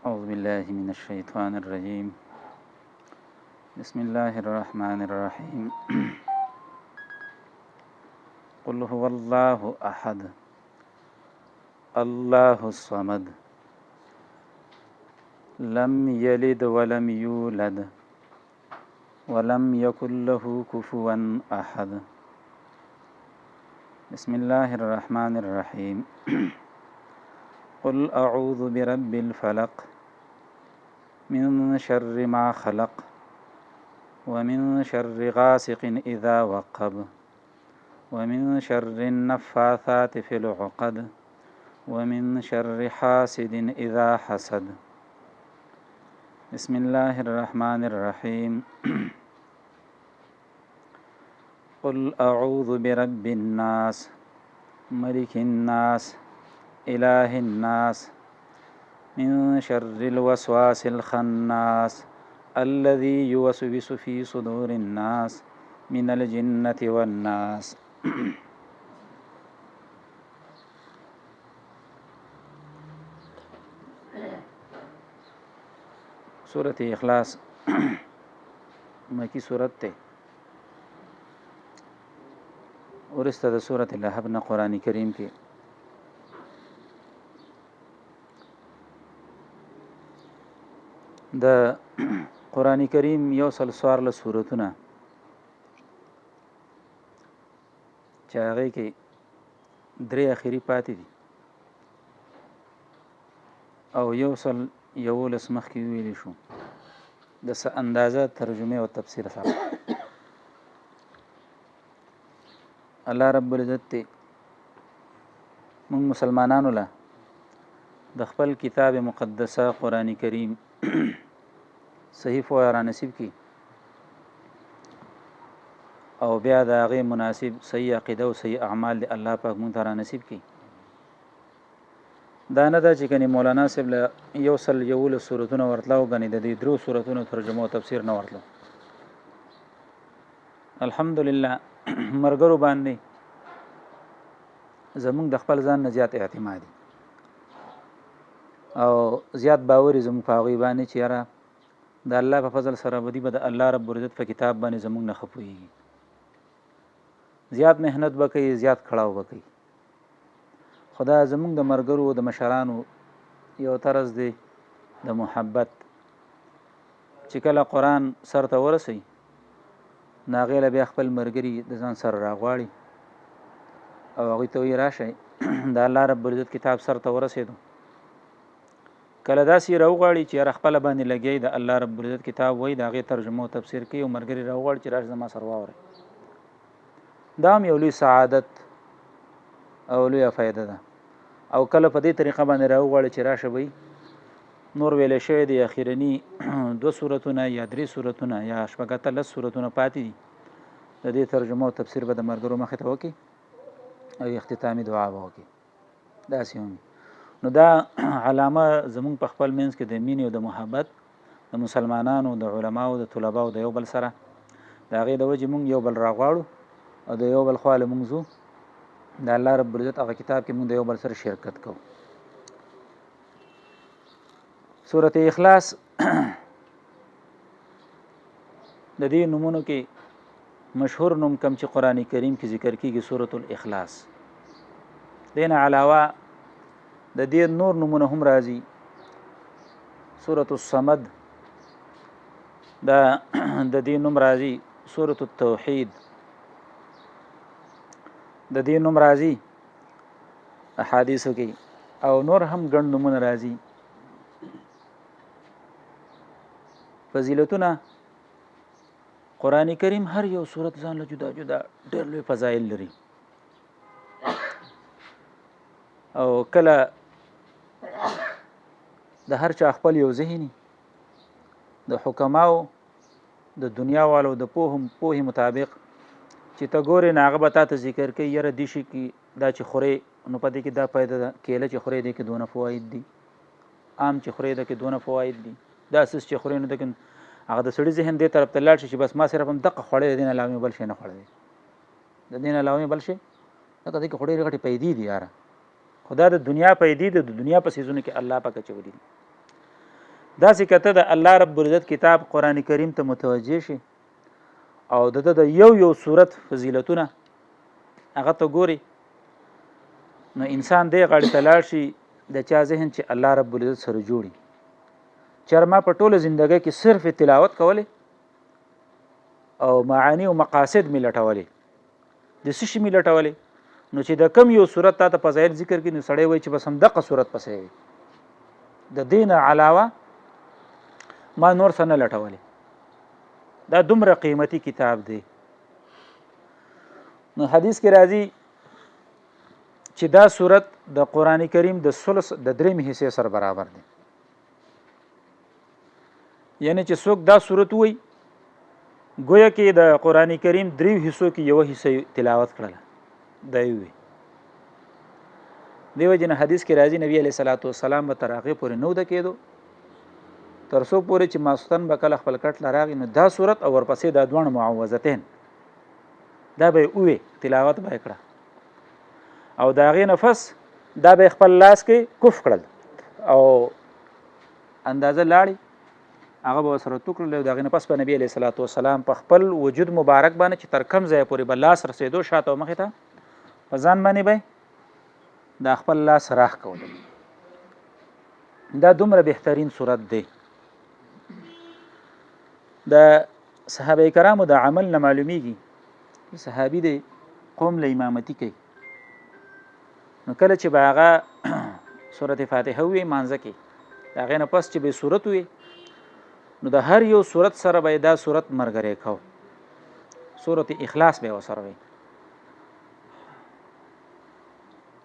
أعوذ بالله من الشيطان الرجيم. بسم الله الرحمن الرحيم. قل هو الله أحد الله الصمد لم يلد ولم يولد ولم يكن له كفوا أحد. بسم الله الرحمن الرحيم. قل أعوذ برب الفلق من شر ما خلق ومن شر غاسق إذا وقب ومن شر النفاثات في العقد ومن شر حاسد إذا حسد. بسم الله الرحمن الرحيم. قل أعوذ برب الناس ملك الناس إله الناس من شر الوسواس الخناس الذي يوسوس في صدور الناس من الجنة والناس. سورة اخلاص مکی سورت ته ورسته د سورة لهب نه قرآن کریم کې د قرآن کریم یو سل سوارله سورتونه چې هغې کې درې اخري پاتې دي او یو سل یولس مخکې ویلی شو د څه اندازه ترجمه او تفسیر سره. الله رب العزت ته موږ مسلمانانو له د خپل کتاب مقدسه قرآن کریم صحیح فوه را نصیب کی او بیا د هغې مناسب صحیح عقیده او صحیح اعمال دی الله پاک مونږ ته را نصیب کی. دا نه ده چې کني مولانا صاحب له یو سل یولس سورتونه ورتله او ګنې د دې درو سورتونو ترجمه او تفسیر نه ورتله. الحمدلله مرګرو باندې زمونږ د خپل ځان نه زیات اعتمادي او زیات باوري زمونږ په هغوی باندې چې یاره د الله په فضل سره بدي به د الله رب العزت په کتاب باندې زمونږ نه ښه پوهېږي. زیات محنت به کوي زیات کړاو به کوي. خدا زمونږ د مرګرو د مشرانو یو طرز دی د محبت چې کله قرآن سر ته ورسوي نو هغې له بیا خپل ملګري د ځان سره راغواړي او هغوی ته وایي راشئ د الله رب العزت کتاب سر ته ورسېدو. کله داسې راوغواړي چې یاره خپله باندې لګیایي د الله رب العزت کتاب وایي د هغې ترجمه او تفسیر کوي او ملګري راوغواړي چې راشه زما سره واورئ. دا هم یو لوی سعادت او لویه فایده ده. او کله په دې طریقه باندې راوغواړي چې راشه وایي نور ویلی شوی دی اخرني 2 سورتونه یا 3 سورتونه یا شپږ اتلس سورتونه پاتې دي د دې ترجمه او تفسیر به د ملګرو مخې ته وکړي او اختتامي دعا به وکړي. داسې هم نو دا علامه زمونږ په خپل منځ کې د مینې او د محبت د مسلمانانو د علماو د طلباو د یو بل سره د هغې د وجې مونږ یو بل راغواړو او د یو بل خواله مونږ ځو د الله رب العزت هغه کتاب کې مونږ د یو بل سره شرکت کوو. سورة اخلاص د دې نومونو کې مشهور نوم کم چې قرآن کریم کې ذکر کیږي سورة الاخلاص. دین علاوه د دې نور نومونه هم راځي. سورة الصمد د دې نوم راځي. سورة التوحید د دې نوم راځي احادیثو کې او نور هم ګڼ نومونه راځي. فضیلتونه قرآن کریم هر یو صورت ځان له جدا جدا ډېر لوی فضایل لري او کله د هر چا خپل یو ذهني د حکماو د دنیا والو د پوهې مطابق چې ته ګورې نه هغه به تا ته ذکر کوي یاره دې شي کې دا چې خورې نو په دې کې دا فایده ده کیله چې خورې دې کې دونه فواید دي آم چې خورې دې کې دونه فواید دي دا سس چې خورې نو دکن هغه د سړي ذهن دې طرف ته لاړ شي چې بس ما صرف هم دغه خوړې د دین علاوه بل شي نه خوړې د دین علاوه بل شي دغه دې خوړې غټي پیدې دي یاره خدا د دنیا پیدې د دنیا په سيزونو کې الله پاک چولې داسې کته د الله رب العزت کتاب قرآن کریم ته متوجه شي او د یو صورت فضیلتونه هغه ته ګوري نو انسان دې غاړې ته لاړ شي د چا ذهن چې الله رب العزت سره جوړي چېرې ما په ټوله زندګۍ کې صرف تلاوت کولی او معانی او مقاصد مې لټولې د څه شي مې لټولې نو چې د کم یو صورت تا ته فضایل ذکر کړي نو سړی وایي چې بس همدغه صورت پسې وي د دین علاوه ما نور څه نه لټولې دا دومره قیمتي کتاب دی نو حدیث کې راځي چې دا صورت د قرآن کریم د ثلث د درېم حصې سره برابر دی یعنی چې څوک دا صورت وایي گویا کې د قرآن کریم دریو حصو کې یو حصه تلاوت کړله دا وی دیو جن حدیث کې راځي نبی علیہ الصلوۃ والسلام به تر هغه پورې نو د کېدو تر څو پورې چې ماستن به کله خپل کټ لراغی نو دا صورت او ورپسې دا دوه معوذتين دا به وی تلاوت به کړه او دا غي نفس دا به خپل لاس کې کف کړل او اندازه لاړی هغه به سره ټوکړل دا غي نفس په نبی علیہ الصلوۃ والسلام په خپل وجود مبارک باندې چې تر کم ځای پورې بل لاس رسیدو شاته مخې ته په ځان باندې به دا خپل لاس راخ کول دا دومره بهترین صورت دی د صحابه کرامو د عمل نه معلومیږي صحابي دی قوم له امامتي کوي نو کله چې باغه سورته فاتحه وي مانځه کې دا غي نه پس چې به صورت وي نو د هر یو صورت سره به دا صورت مرګره کو سورته اخلاص به وسره وي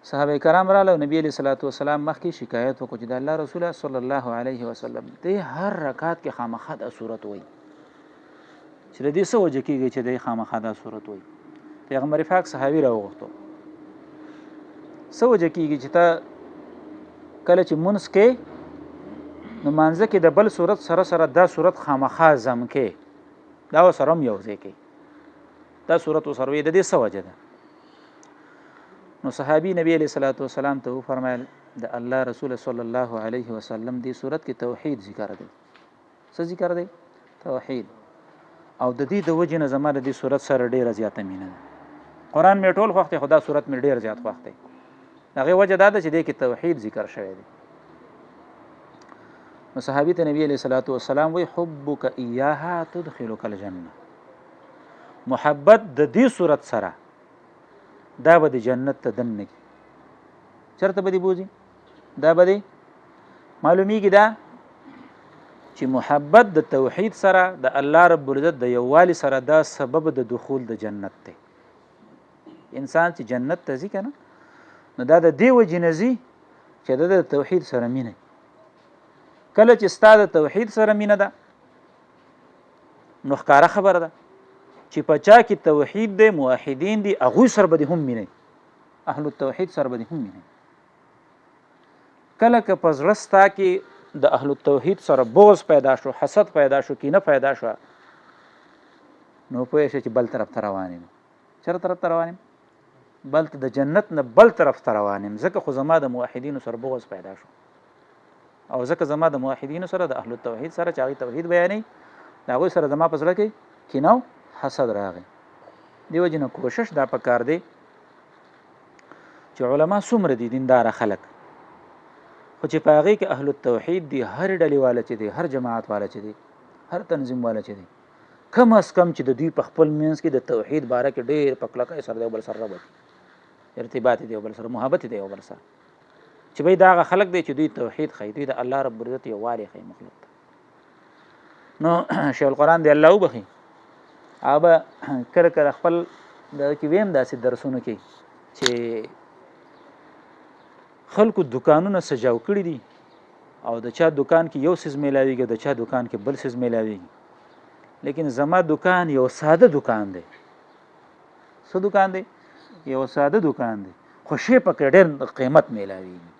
صحابه کرام را له نبی علیہ الصلوۃ والسلام مخکې شکایت وکړه چې د الله رسول صلی الله علیه وسلم د هر رکعت کې خامخا د صورت وي چې د دې سوجه کېږي چې د خامخا د صورت وي پیغمبر پاک صحابي راوغوښتو سوجه کېږي چې تا کله چې منس کې نو مانځه کې د بل صورت سره سره دا صورت خامخا زم کې دا سره یو ځای کې دا صورت وسروي د دې سوجه ده نو صحابي نبی علیہ الصلوۃ والسلام ته فرمایل د الله رسول صلی الله علیه وسلم دی صورت کې توحید ذکر دی څه ذکر دی توحید او د دې د وجه نه زما د دې صورت سره ډیره زیاته مینه ده قران مې ټول وخت خدا صورت مې ډیر زیات وخت دی هغه وجه دا ده چې د کې توحید ذکر شوی دی نو صحابي ته نبی علیہ الصلوۃ والسلام وی حبک ایاها تدخلک الجنه محبت د دې صورت سره دا به د جنت ته دننه چرته به دی بوزي دا به دی معلومیږي دا چې محبت د توحید سره د الله رب العزت د یووالي سره دا سبب د دخول د جنت دی انسان چې جنت ته ځي کنه نو دا د دې وجې نه ځي چې د توحید سره مینه کله چې ستا د توحید سره مینه ده نو ښکاره خبره ده چې پچا کې توحید دی موحدین دي هغه سره به هم مینه اهل التوحید سره به هم مینه کله که پزړستا کې د اهل التوحید سره بغض پیدا شو حسد پیدا شو کینه پیدا شو نو پوه شي چې بل طرف ته روانیم چر طرف ته روانیم بل د جنت نه بل طرف ته روانیم ځکه خو زما د موحدین سره بغض پیدا شو او ځکه زما د موحدین سره د اهل التوحید سره چې توحید بیانې دا غوي سره زما پزړه کې کینه حسد راغی دیو جن کوشش دا پکار دی چې علما څومره دي دیندار خلک خو چې پاغي کې اهل التوحید دي هر ډلې والا چې دي هر جماعت والا چې دي هر تنظیم والا چې دي کم از کم چې د دوی په خپل منځ کې د توحید باره کې ډېر پکلکه سره دی بل سره رابط ارتباط دی بل سره محبت دی بل سره چې به دا خلک دی چې دوی توحید خې دوی د الله رب العزت یو والي خې مخلوق نو شیخ القرآن دی الله وبخي اوبه کړه خپل د کې ویم داسې درسونه کې چې خلکو دکانونه سجاو کړی دي او د چا دکان کې یو سیز میلاویږي د چا دکان کې بل سیز میلاویږي لیکن زما دکان یو ساده دکان دی څه دکان دی یو ساده دکان دی خو شی په ډېر قیمت میلاویږي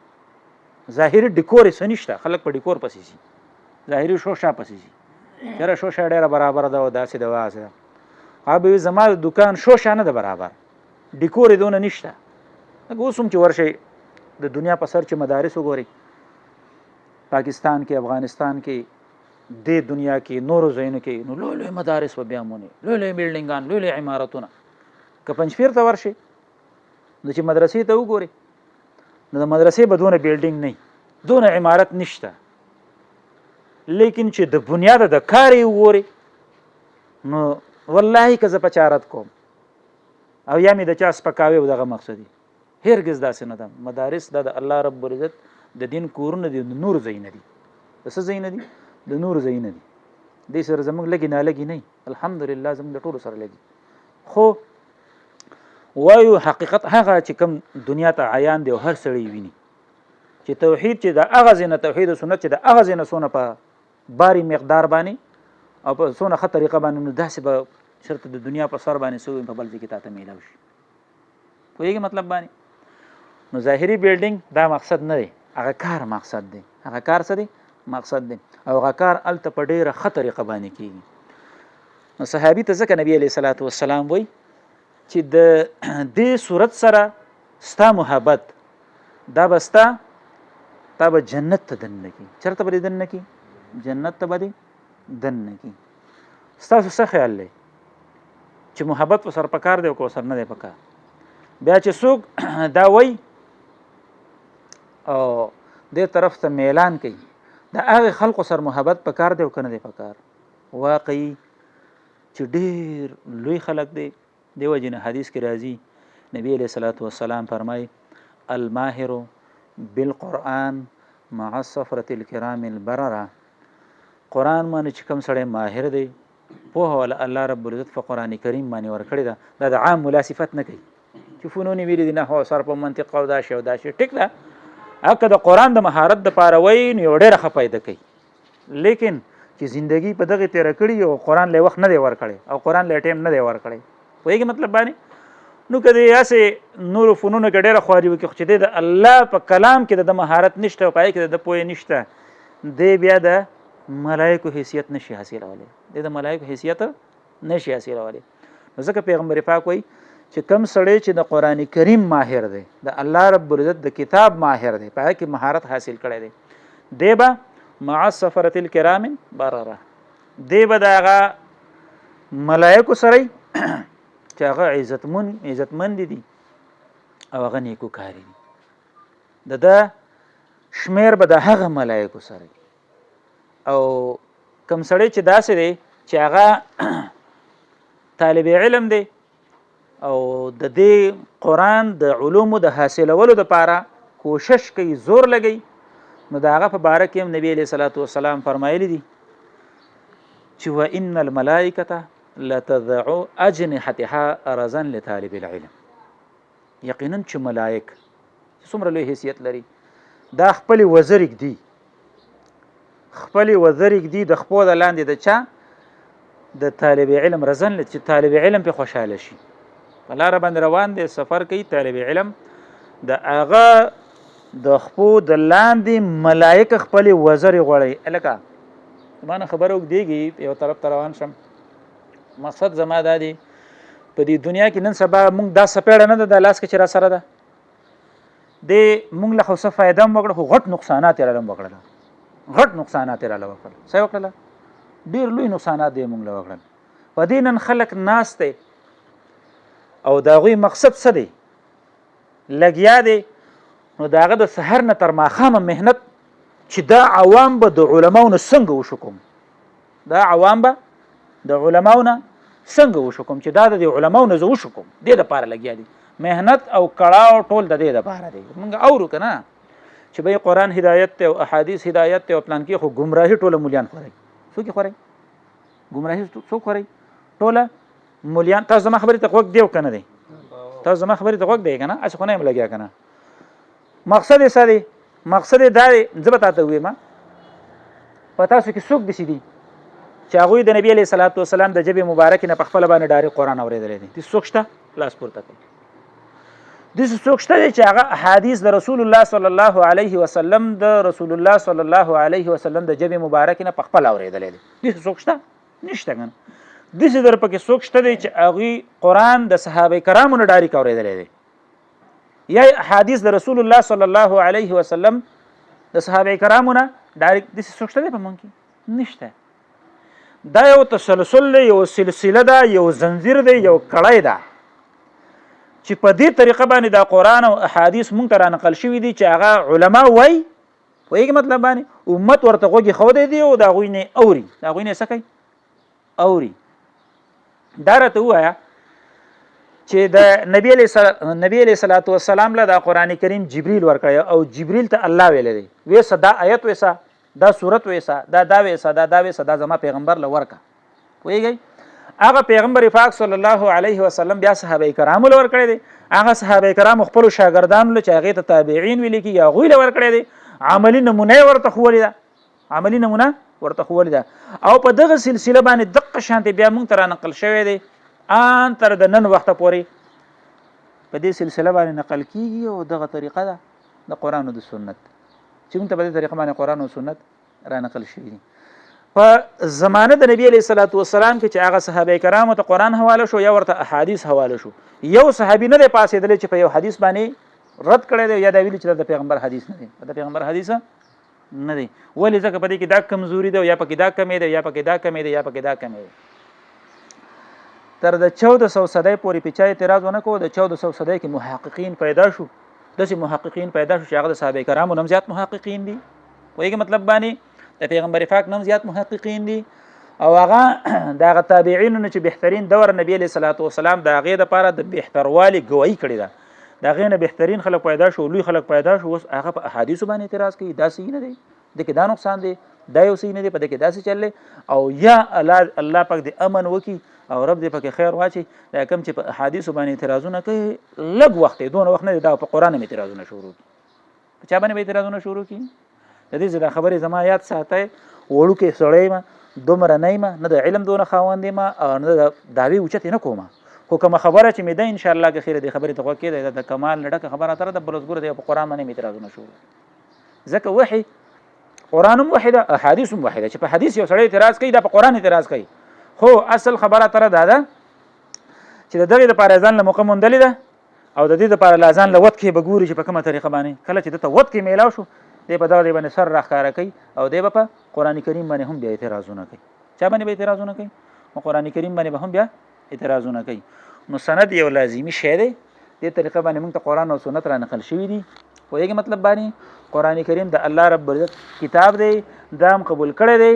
ظاهري ډیکور یې نشته خلک په ډیکور پسې شي ظاهري شوشا پسې شي چېرې شوشا ډېره برابر ده او داسې د واسه هغه زما دکان شوشا نه ده برابر ډیکور یې دونه نشته اوس هم چې ورشي د دنیا په سر چې مدارس وګوري پاکستان کې افغانستان کې د دنیا کې نورو ځایونو کې نو لوی لوی مدارس به بیا مونې لوی لوی بلډینګان لوی لوی عمارتونه که پنجپیر ته ورشي نو چې مدرسې ته وګوري نو د مدرسې به دونه بلډینګ نه دونه عمارت نشته لیکن چې د بنیاد د کار یې وګوري نو والله که زه په چارت کوم او یا مې د چا سپکاوي او دغه مقصدي هرګز داسې نه ده مدارس دا د الله رب العزت د دین کورونه دي د نور ځایونه دي د څه ځایونه دي د نور ځایونه دي دې سره زموږ لګي نالګي نه الحمدلله زموږ د ټولو سره لګي خو وایو حقیقت هغه چې کوم دنیا ته عیان دی او هر سړی ویني چې توحید چې د هغه ځای نه توحید او سنت چې د هغه ځای نه څونه په باري مقدار باندې او په څونه ښه طریقه باندې نو داسې به شرط د دنیا په سر باندې سوی په بل ځای کې تا ته میلاو شي پوهېږي مطلب باندې نو ظاهري بلډینګ دا مقصد نه دی هغه کار مقصد دی هغه کار څه دی مقصد دی او هغه کار هلته په ډېره ښه طریقه باندې کېږي نو صحابي ته ځکه نبي علیه صلات وسلام وایي چې د دې صورت سره ستا محبت دا به ستا تا به جنت ته دننه کړي چېرته به دې دننه کړي جنت ته به دې دننه کړي ستاسو څه خیال دی چې محبت ورسره پکار دی او که ورسره نه دی پکار بیا چې څوک دا وایي او دې طرف ته میلان کوي د هغې خلقو سره محبت پکار دی او که نه دی پکار واقعي چې ډېر لوی خلک دی دی وجې نه حدیث کې راځي نبی علیه صلات وسلام فرمایي الماهر بالقرآن مع الصفرة الكرام البرره قرآن باندې چې کوم سړی ماهر دی پوهه ولا الله رب العزت په قرآن کریم باندې ورکړې ده دا د عام ملا صفت نه کوي چې فنون ویلي دي نحو صرف او منطق او دا شی او دا شی ټیک ده هغه د قرآن د مهارت دپاره وایي نو یو ډېره ښه فایده کوي لیکن چې زندگی په دغه تېره کړي او قرآن له وخت نه دی ورکړی او قرآن له ټایم نه دی ورکړی پوهېږي مطلب باندې نو که د هسې نورو فنونو کې ډېره خواري وکړي خو چې دی د الله په کلام کې د مهارت نشته او په هغې کې د پوهې نشته دی بیا د ملایکو حیثیت نشي حاصلولی دی د ملایکو حیثیت نشي حاصلولی نو ځکه پیغمبر پاک وایي چې کم سړی چې د قرآن کریم ماهر دی د الله رب العزت د کتاب ماهر دی په هغه کې مهارت حاصل کړی دی دی به مع السفرة الکرام برره دی به د هغه ملایکو سره چې هغه عزتمند دي او هغه نیکوکاري دي د ده شمیر به د هغه ملایکو سره او کم سړی چې داسې دی چې هغه طالب علم دی او د دې قرآن د علومو د حاصلولو دپاره کوشش کوي زور لګوي نو د هغه په باره کې هم نبي علیه صلات وسلام فرمایلی دي چې وان الملائکة لتضع اجنحتها ارزا لطالب العلم یقینا چې ملائک څومره لوی حیثیت لري دا خپلې وزرې ږدي د خپو د لاندې د چا د طالب علم رزن چې طالب علم پې خوشحاله شي په لاره باندې روان دی سفر کوي طالب علم د هغه د خپو د لاندې ملائک خپلې وزرې غوړوي هلکه زما نه خبره اوږدېږي یو طرف ته روان شم مقصد زما دا دی په دې دنیا کې نن سبا مونږ دا سپېړه نه ده د لاس کې چې را سره ده دې مونږ له خو څه فایده هم وکړه خو غټ نقصانات یې راله هم وکړله څه یې وکړله ډېر لوی نقصانات دی مونږ له وکړل په دې نن خلک ناست دی او د هغوی مقصد څه دی لګیا دی نو د هغه د سحر نه تر ماښامه محنت چې دا عوام به د علماو نه څنګه وشو کوم چې دا د علماو نه زه وشو کوم دې دپاره لګیا دي محنت او کړاو ټول د دې دپاره دی موږ اورو که نه چې به قرآن هدایت دی او احادیث هدایت دی او پلان کې خو ګمراهي ټوله مولیان خورئ څوک یې خورئ ګمراهي څوک خورئ ټوله مولیان تاسو زما خبرې ته غوږ دی او که نه دی تاسو زما خبرې ته غوږ دی که نه هسې خو نه یم لګیا که نه مقصد یې څه دی مقصد یې دا دی زه به تا ته ووایم په تاسو کې څوک داسې دي چې هغوی د نبي علیه صلات وسلام د ژبې مبارکې نه په خپله باندې ډایرکټ قرآن اورېدلی دی داسې څوک شته لاس پورته کوي داسې څوک شته دی چې هغه احادیث د رسول الله صلی الله علیه وسلم د رسول الله صلی الله علیه وسلم د ژبې مبارکې نه په خپله اورېدلی دی داسې څوک شته نشته که نه داسې در پکې څوک شته دی چې هغوی قرآن د صحابه کرامو نه ډایرکټ اورېدلی دی یا احادیث د رسول الله صلی الله علیه وسلم د صحابه کرامو نه ډایرکټ داسې څوک شته دی په موږ کې نشته. دا یو تسلسل دی، یو سلسله ده، یو زنځیر دی، یو کړی ده چې په دې طریقه باندې دا قرآن او احادیث مونږ ته رانقل شوي دي چې هغه علما وایي پوهېږي مطلب باندې امت ورته غوږې ښودی دی او د هغوی نه اوري، د هغوی نه یې څه کوي اوري. دا راته ووایه چې د نبی علیه صلات وسلام له دا قرآن کریم جبریل ورکړی او جبریل ته الله ویلی دی ویسه دا آیت ویسه دا صورت ویسه دا ویسه دا ویسه دا زما پیغمبر له ورکه پوهېږئ. هغه پیغمبر پاک صلی الله علیه وسلم بیا صحابه کرامو له ورکړی دی، هغه صحابه کرام خپلو شاګردانو له چې هغې ته تابعین ویل کېږي هغوی له ورکړی دی، عملي نمونه یې ورته ښولې ده، عملي نمونه ورته ښولې ده. او په دغه سلسله باندې دقه شانتې بیا موږ ته رانقل شوی دی ان تر د نن وخته پورې په دې سلسله باندې نقل کېږي او دغه طریقه ده د قرآن او د سنت چې موږ ته په دې طریقه باندې قرآن او سنت رانقل شوي دي. په زمانه د نبی علیه الصلاۃ والسلام کې چې هغه صحابه کرامو ته قرآن حواله شو یا ورته احادیث حواله شو، یو صحابي نه دی پاسېدلی چې په یو حدیث باندې رد کړی دی یا دا ویلي چې د پیغمبر حدیث نه دی، د پیغمبر حدیث نه دی. ولې ځکه په دې کې دا کمزوري ده یا پکې دا کمې ده یا پکې دا کمې ده یا پکې دا کمې ده. تر د 1400 صدۍ پورې په چا اعتراض ونه کوو. د 1400 صدۍ کې محققین پیدا شو، داسې محققین پیدا شو چې هغه د صحابه کرامو نه زیات محققین دي پوهېږي مطلب باندې، د پیغمبر پاک نه زیات محققین دي او هغه د هغه تابعینو نه چې بهترین دور نبی علیه صلات وسلام د هغې دپاره د بهتروالي ګویي کړې ده، د هغې نه بهترین خلک پیدا شو، لوی خلک پیدا شو. اوس هغه په احادیثو باندې اعتراض کوي دا صحیح نه دی، د کې دا نقصان دی، دا یو صحیح نه دی، په دې کې داسې چل دی او یا الله پاک دې امن وکړي او رب دې پکې خیر واچي. دا کوم چې په احادیثو باندې اعتراضونه کوي لږ وخت دونه وخت نه دی، دا په قرآن هم اعتراضونه شروع کړي. په چا باندې به اعتراضونه شروع کړي؟ د دې دا خبرې زما یاد ساتئ، وړوکی سړی یم، دومره نه یم، نه د علم دونه خاوند یم او نه د دعوې اوچتې نه کومه، خو کومه خبره چې مې ده انشاءالله که خیره دې خبرې ته غوږ کېدی د کمال نه ډکه خبره تره د بلوزګوره دی په قرآن باندې مې اعتراضونه شروع ځکه وحي قرآن هم وحي ده، احادیث هم وحي ده. چې په حدیث یو سړی اعتراض کوي دا په قرآن اعتراض کوي، خو اصل خبره تره دا ده چې د دغې دپاره ځان له موقع موندلې ده او د دې دپاره لا ځان له ود کې به ګوري چې په کومه طریقه باندې کله چې دته ود کې میلاو شو دی په دغه دی باندې سر راښکاره کوي او دی به په قرآن کریم باندې هم بیا اعتراضونه کوي. چا باندې به اعتراضونه کوي؟ قرآن کریم باندې به هم بیا اعتراضونه کوي. نو سند یو لازمي شی دی، دې طریقه باندې موږ ته قرآن او سنت را نقل شوي دي پوهېږي مطلب باندې. قرآن کریم د الله رب العزت کتاب دی، دا هم قبول کړی دی.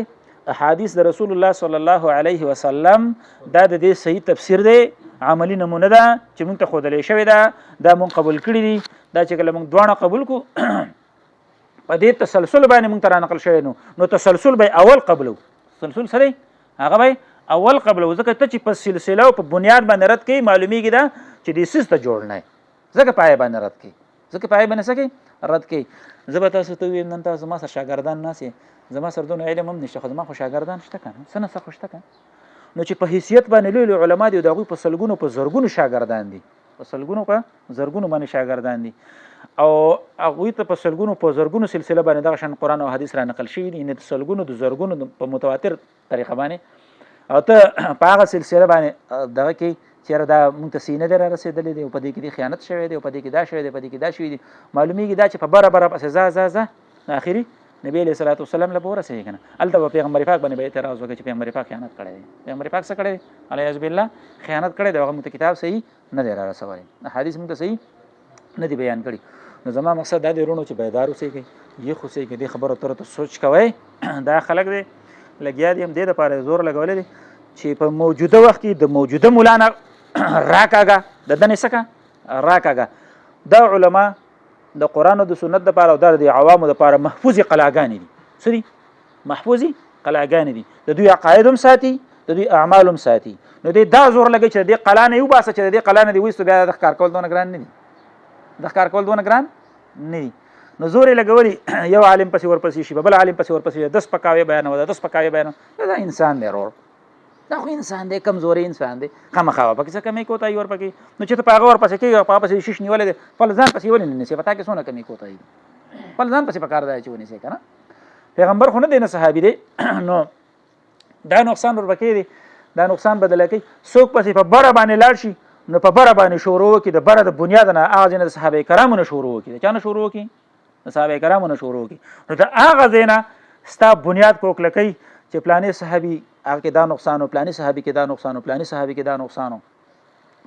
احادیث د رسول الله صلی الله علیه وسلم دا د دې صحیح تفسیر دی، عملی نمونه ده چې موږ ته ښودلی شوې ده، دا موږ قبول کړي دي. دا چې کله موږ دواړه قبول کړو په دې تسلسل باندې موږ ته را نقل شوی نو تسلسل به اول قبلو. تسلسل څه دی؟ هغه به اول قبلو، ځکه ته چې په سلسله او په بنیاد باندې رد کوي معلومیږي دا چې دې سیس ته جوړ نه ځکه پای باندې رد کوي، ځکه پای باندې څه کوي رد کوي. زه به تاسو ته ویم نن تاسو زما سره شاګردان ناست یې، زما سره دونه علم هم نشته خو زما خو شاګردان شته که نه، څه نه څه خو شته که نو چې په حیثیت باندې لوی لوی علما دي او د هغوی په سلګونو په زرګونو شاګردان دي، په سلګونو په زرګونو باندې شاګردان دي او هغوی ته په سلګونو په زرګونو سلسله باندې دغه شان قرآن او حدیث را نقل شوي دي، یعنې د سلګونو د زرګونو په متواتر طریقه باندې. او ته په هغه سلسله باندې دغه کې چېرې دا مونږ ته صحیح نه دی را رسېدلی دی او په دې کې دې خیانت شوی دی او په دې کې دا شوی دی په دې کې دا شوي دي، معلومیږي دا چې په بره بره پسې ځه اخري نبی علیه صلات وسلام له به ورسېږي که نه. هلته به پیغمبر پاک باندې به اعتراض وکړي چې پیغمبر پاک خیانت کړی دی. پیغمبر پاک څه کړی دی؟ علیه بالله خیانت کړی دی، هغه موږ ته کتاب صحیح نه دی را رسولی، حدیث موږ ته صحیح نه دی بیان کړي. نو زما مقصد دا دی وروڼو چې بیدار اوسېږئ، یخ اوسېږئ، دې خبرو تر ته سوچ کوئ. دا خلک دی لګیا دي هم دې دپاره زور لګولی دی چې په موجوده وخت کې د موجوده مولانا راکاږه د دنې څه که راکاږه. دا علما د قرآن او د سنت دپاره او دا د عوامو دپاره محفوظې قلاګانې دي. څه دي؟ محفوظې قلاګانې دي، د دوی عقاید هم ساتي، د دوی اعمال هم ساتي. نو دی دا زور لګوي چې د دې قلا نه وباسه، چې د دې قلا نه دې ویستو بیا د ښکار کول دونه ګران نه دي، د ښکار کول دونه ګران نه دي. نو زور یې لګولي یو عالم پسې ورپسې شي، بل عالم پسې ورپسې د سپکاوی بیانوه، د سپکاوی بیانوه. دا انسان دی ورور، دا خو انسان دی، کمزوری انسان دی، خامخا به پکې څه کمې کوتاهي ورپکې. نو چې ته په هغه ورپسې کېږي په هغه پسې شیش نیولی دی، خپل ځان پسې ولې نه نیسې؟ په تا کې څونه کمې کوتاهي دي، خپل ځان پسې پکار دی چې ونیسې که نه. پیغمبر خو نه دی نه صحابي دی. نو دا نقصان ورپکې دی، دا نقصان بدله کوي. څوک پسې په بره باندې لاړ شي نو په بره باندې شروع وکړي، د بره د بنیاد نه هغه ځای نه د صحابه کرامو نه شروع وکړي. د چا نه شروع وکړي؟ د صحابه کرامو نه شروع وکړي. نو د هغه ځای نه ستا بنیاد کوکلکۍ چې پلانې صحابي هغه کې دا نقصان او پلانې صحابي کې دا نقصان او پلانې صحابي کې دا نقصان او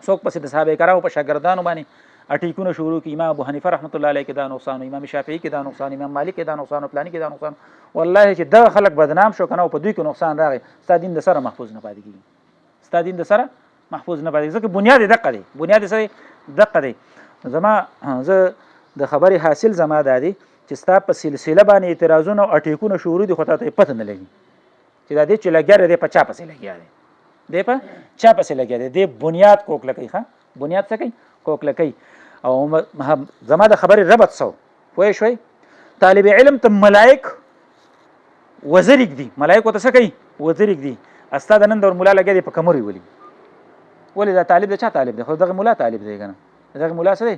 څوک پسې د صحابه کرامو په شاګردانو باندې اټیکونه شروع کی امام ابو حنیفه رحمت الله علیه کې دا نقصان امام شافعي کې دا نقصان امام مالک کې دا نقصان او پلانې کې دا نقصان والله چې دا خلک بدنام شو کنه او په دوی کې نقصان راغی ستا دین د سره محفوظ نه پاتې کیږي ستا دین د سره محفوظ نه پاتې ځکه بنیاد دقه دی بنیاد سره دقه دی زه د خبرې حاصل زما دی چې ستا په سلسله باندې اعتراضونه او اټیکونه شروع دي خو ته پته نه لګي چې دا دې چې لګیا دی په چا پسې لګیا دی په چا پسې لګیا دی بنیاد کوکلکۍ ښه بنیاد څه کوي کوکلکۍ او زما د خبرې ربط سو پوه شوي طالب علم ته ملائک وزرګ دي ملائکو ته څه کوي وزرګ دي استاد نن دور مولا لګیا دی په کمرې ولي دا طالب د چا طالب دی خو دغه مولا طالب دی کنه دغه مولا څه دی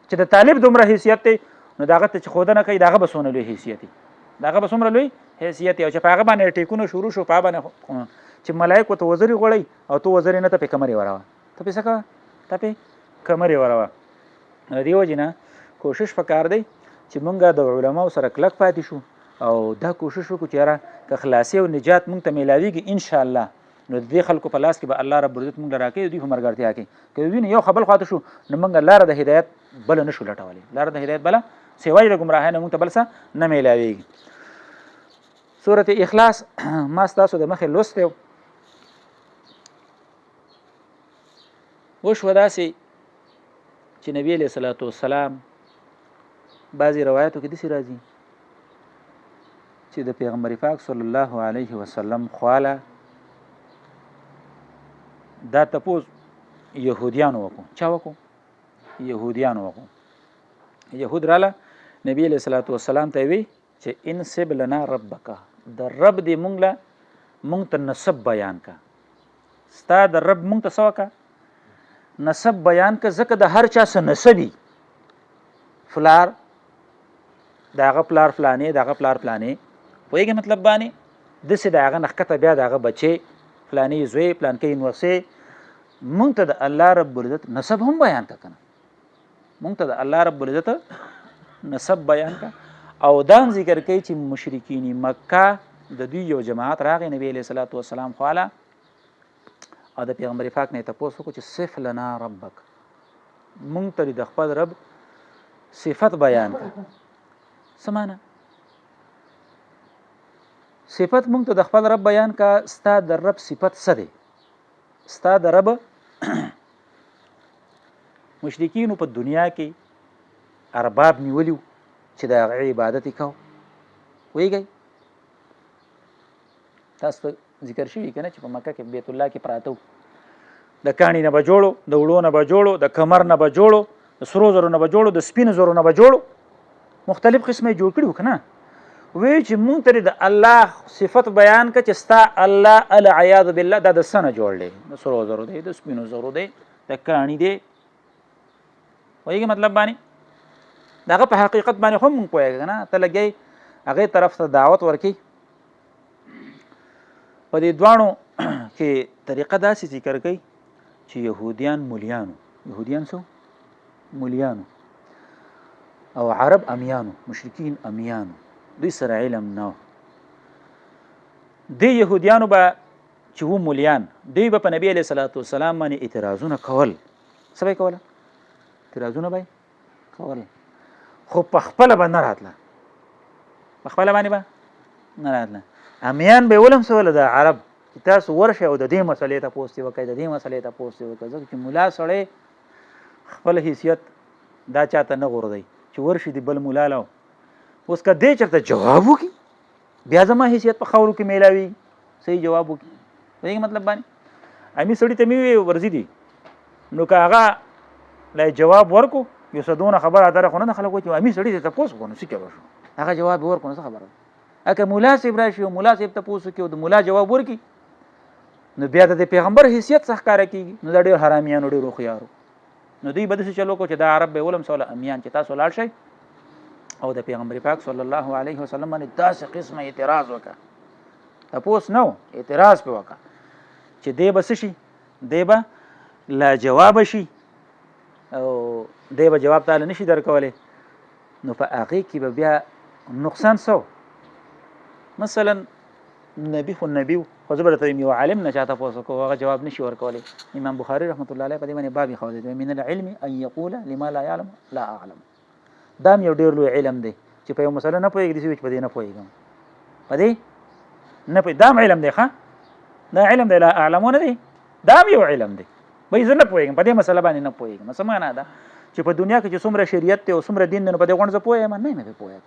چې د طالب دومره حیثیت دی نو داغه ته چې خود نه کوي داغه بسونه لوی حیثیت دی داغه بسومره لوی حیثیت او چې په هغه باندې ټیکونه شروع شو په باندې چې ملائکو ته وزري غړی او تو وزري نه ته په کمرې وراوه ته په څه کوه ته په کمرې وراوه دیو جنا کوشش وکړ دی چې مونږه د علماو سره کلک پاتې شو او دا کوشش وکړو چې را که خلاصي او نجات مونږ ته میلاویږي ان شاء الله نو دې خلکو په لاس کې به الله رب عزت مونږ راکړي دوی هم مرګرتیا کوي که ویني یو خبر خاطر شو نو مونږ لار د هدایت بل نه شو لټولې لار د هدایت بل سیوای د گمراهۍ نه مونږ ته بل څه نه میلاویږي سورۃ اخلاص ما تاسو د مخې لوسته وشو داسې چې نبی علیہ الصلوۃ والسلام بعضی روایتو کې داسې راځي چې د پیغمبر پاک صلی الله علیه وسلم خواله دا تپوس يهوديانو وکړو چا وکړو يهوديانو وکړو يهود رااله نبی علیہ الصلوۃ والسلام ته وی چې انسب لنا ربک د رب دې مونږ ته نسب بیان کا ستا د رب مونږ ته سوکا نسب بیان کا ځکه د هر چا سره نسبی فلار داغه پلار فلانه داغه پلار فلانه وایي مطلب باندې د سې داغه نخکته بیا داغه بچي فلانی زوی پلان کې نوسه مونږ ته د الله رب العزت نسب هم بیان کا کنه مونږ ته د الله رب العزت نسب بیان کا او دام ذکر کوي چې مشرکین مکه د دوی یو جماعت راغی نبی علیہ الصلوۃ والسلام خواله او د پیغمبر پاک نه تاسو کو چې صف لنا ربک مونږ ته د خپل رب صفت بیان کا سمانه صفت مونږ ته د خپل رب بیان کا ستا د رب صفت څه دی ستا د رب مشرکین په دنیا کې ارباب نیولیو چې د عبادت کو ویږي تاسو ذکر شوی کنه چې په مکه کې بیت الله کې پراتو د کانی نه بجوړو د وړو نه بجوړو د کمر نه بجوړو د سرو زرو نه بجوړو د سپین زرو نه بجوړو مختلف قسمه جوړ کړو کنه وی چې مونږ ته د الله صفت بیان ک چې ستا الله العیاذ بالله د سنه جوړلې د سرو زرو دی د سپینو زرو دی د کانی دی وایي مطلب باندې داغه په حقیقت باندې هم مونږ پوهیږو کنه ته لګي هغه طرف ته دعوت ورکي په دې دوانو کې طریقه داسې ذکر کوي چې يهوديان سو مولیانو او عرب امیانو مشرکین امیانو دوی سره علم نه دی يهوديانو به چې وو مولیان دوی به په نبی علیہ الصلوۃ والسلام باندې اعتراضونه کول سبا کول اعتراضونه به کول خو په خپل باندې راتله په خپل باندې به نه راتله امیان به ولم سوال د عرب تاسو ورشه او د دې مسلې ته پوښتنه وکړئ د دې مسلې ته پوښتنه وکړئ ځکه چې مولا سره خپل حیثیت دا چاته نه غوړدي چې ورشي دی بل مولا لاو اوس که دې چرته جواب وکي بیا زما حیثیت په خورو کې میلاوي صحیح جواب وکي دغه مطلب باندې امي سړی ته می ورزي دي نو که هغه لا جواب ورکو یو صدونه خبره دره خو نه خلکو چې امي سړی ته تاسو کو نو څه کوي هغه جواب ورکو نه خبره اګه مولا صاحب راشي او مولا صاحب ته پوښتنه کوي د مولا جواب ورکي نو بیا د پیغمبر حیثیت څخه کار کوي نو د ډېر حرامیانو ډېر خویارو نو دوی بده چلو کو چې دا عرب به ولم سوال امیان چې تاسو لاړ شئ او د پیغمبر پاک صلی الله علیه وسلم باندې داسې قسمه اعتراض وکړه تاسو نو اعتراض په وکړه چې دی بس شي دی به لا جواب شي او دی به جواب تعالی نشي درکولې نو په هغه کې به بیا نقصان سو مثلا نبی خو نبی خو زه به یو عالم نه چاته پوسو کو هغه جواب نشي ورکولی. امام بخاری رحمت الله علیه په دې باندې باب خو دی من العلم ان يقول لما لا يعلم لا اعلم. دا یو ډیر لوی علم دی چې په یو مسله نه پوهیږي چې په دې نه پوهیږم په دې نه پوهی دا علم دی ښه دا علم دی لا اعلمونه دی دا یو علم دی به زه نه پوهیږم په دې مسله باندې نه پوهیږم څه معنا ده چې په دنیا کې چې څومره شریعت ته او څومره دین نه په دې غونډه پوهه ما نه پوهه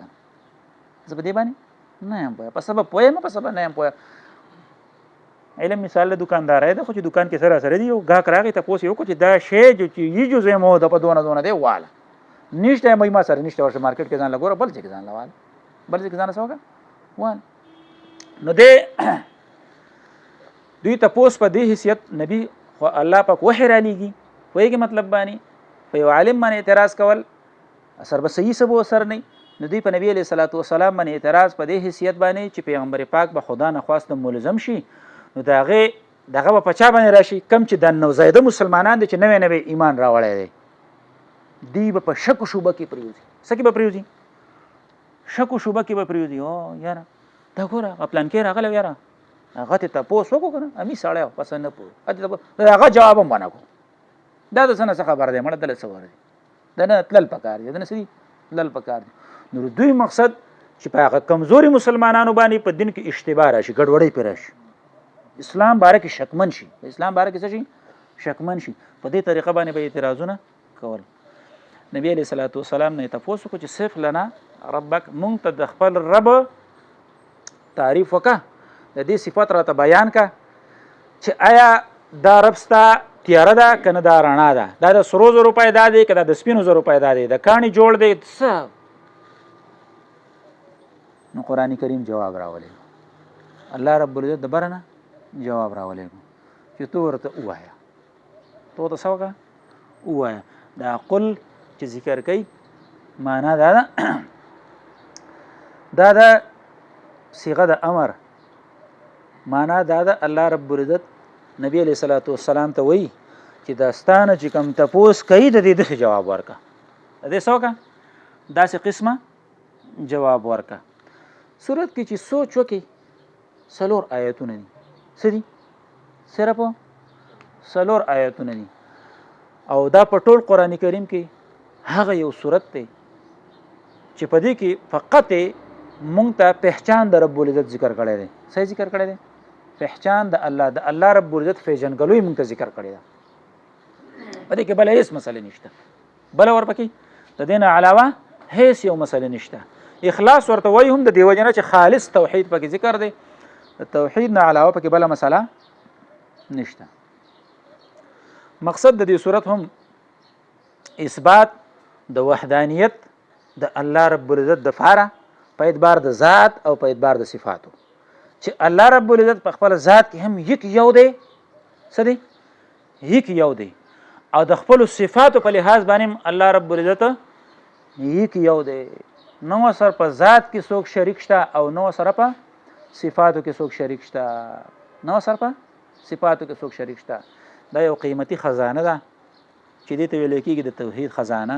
زه په دې باندې نه یم پوهه په سبب پوهه ما په سبب نه یم پوهه. علم مثال له دکاندار دی خو چې دکان کې سره دی یو غاک راغی ته پوس یو کو چې دا شی چې یی جو زمو د په دونه دی واله نشته مې ما سره نشته ورشه مارکیټ کې ځان لګور بل ځای کې ځان لوال بل ځای کې ځان سوګه وان نو دې دوی ته پوس په دې حیثیت نبی خو الله پاک وحی را لېږي وایي مطلب باندې په یو عالم باندې اعتراض کول اثر به صحیح سبو اثر نه نو دوی په نبی علیه الصلاۃ والسلام باندې اعتراض په دې حیثیت باندې چې پیغمبر پاک به خدا نه خواسته ملزم شي نو دغه په چا باندې راشي کم چې د نوزایده مسلمانان دي چې نوې ایمان راوړی دی دی به په شک او شوبه کې پریوزي سکه به پریوزي شک او شوبه کې به پریوزي او یاره دا ګوره پلان کې راغلی یاره هغه ته تاسو وکړو کنه امي ساړی پسند نه پوه هغه جواب هم ونه کو دا د څه خبر دی مړه دل سوار دی دا نه تلل پکار دی دا نه سړي تلل پکار دی نو دوی مقصد چې په هغه کمزوري مسلمانانو باندې په دین کې اشتباه راشي ګډوډي پر راشي اسلام باره کې شکمن شي اسلام باره کې څه شي شکمن شي په دې طریقه باندې به اعتراضونه کول. نبی علیہ الصلوۃ والسلام نه تاسو کو چې صف لنا ربک مونږ ته د خپل رب تعریف وکا د دې صفات راته بیان کا چې آیا دا رب ستا تیاره ده کنه دا رڼا ده دا د سرو زرو پیدا دی که دا د سپینو زرو پیدا دی د کاڼي جوړ دی څه نو قرآن کریم جواب راولي الله رب العزت د برنه جواب راولي چې تو ورته ووایه تو ته څه وکړه ووایه دا قل چې ذکر کوي معنا دا ده دا د صيغه د امر معنا دا ده الله رب العزت نبی علیہ الصلوۃ والسلام ته وایي چې داستانه چې کوم تپوس کوي د دې جواب ورکا د دې څوکا داسې قسمه جواب ورکا. سورت کې چې سوچ وکي سلور آیتونه دي سدي صرف سلور آیتونه دي او دا په ټول قران کریم کې هغه یو سورت دی چې په دې کې فقط مونږ ته پہچان د رب العزت ذکر کړی دی صحیح ذکر کړی دی پہچان د الله رب العزت پیژنګلوي مونږ ته ذکر کړی دی په دې کې بل هیڅ مسله نشته بل ورپکې د دین علاوه هیڅ یو مسله نشته. اخلاص ورته وایي هم د دیو جنا چې خالص توحید پکې ذکر دی د توحید نه علاوه پکې بل مسله نشته. مقصد د دې صورت هم اثبات د وحدانیت د الله رب العزت د فاره په اعتبار د ذات او په اعتبار د صفاتو چې الله رب العزت په خپل ذات کې هم یک یو دی څه دی یک یو دی او د خپل صفاتو په لحاظ باندې الله رب العزت یک یو دی نو سر په ذات کې څوک شریک شته او نو سره په صفاتو کې څوک شریک شته نو سره په صفاتو کې څوک شریک شته. دا یو قیمتي خزانه ده چې دې ته ویل کېږي د توحید خزانه.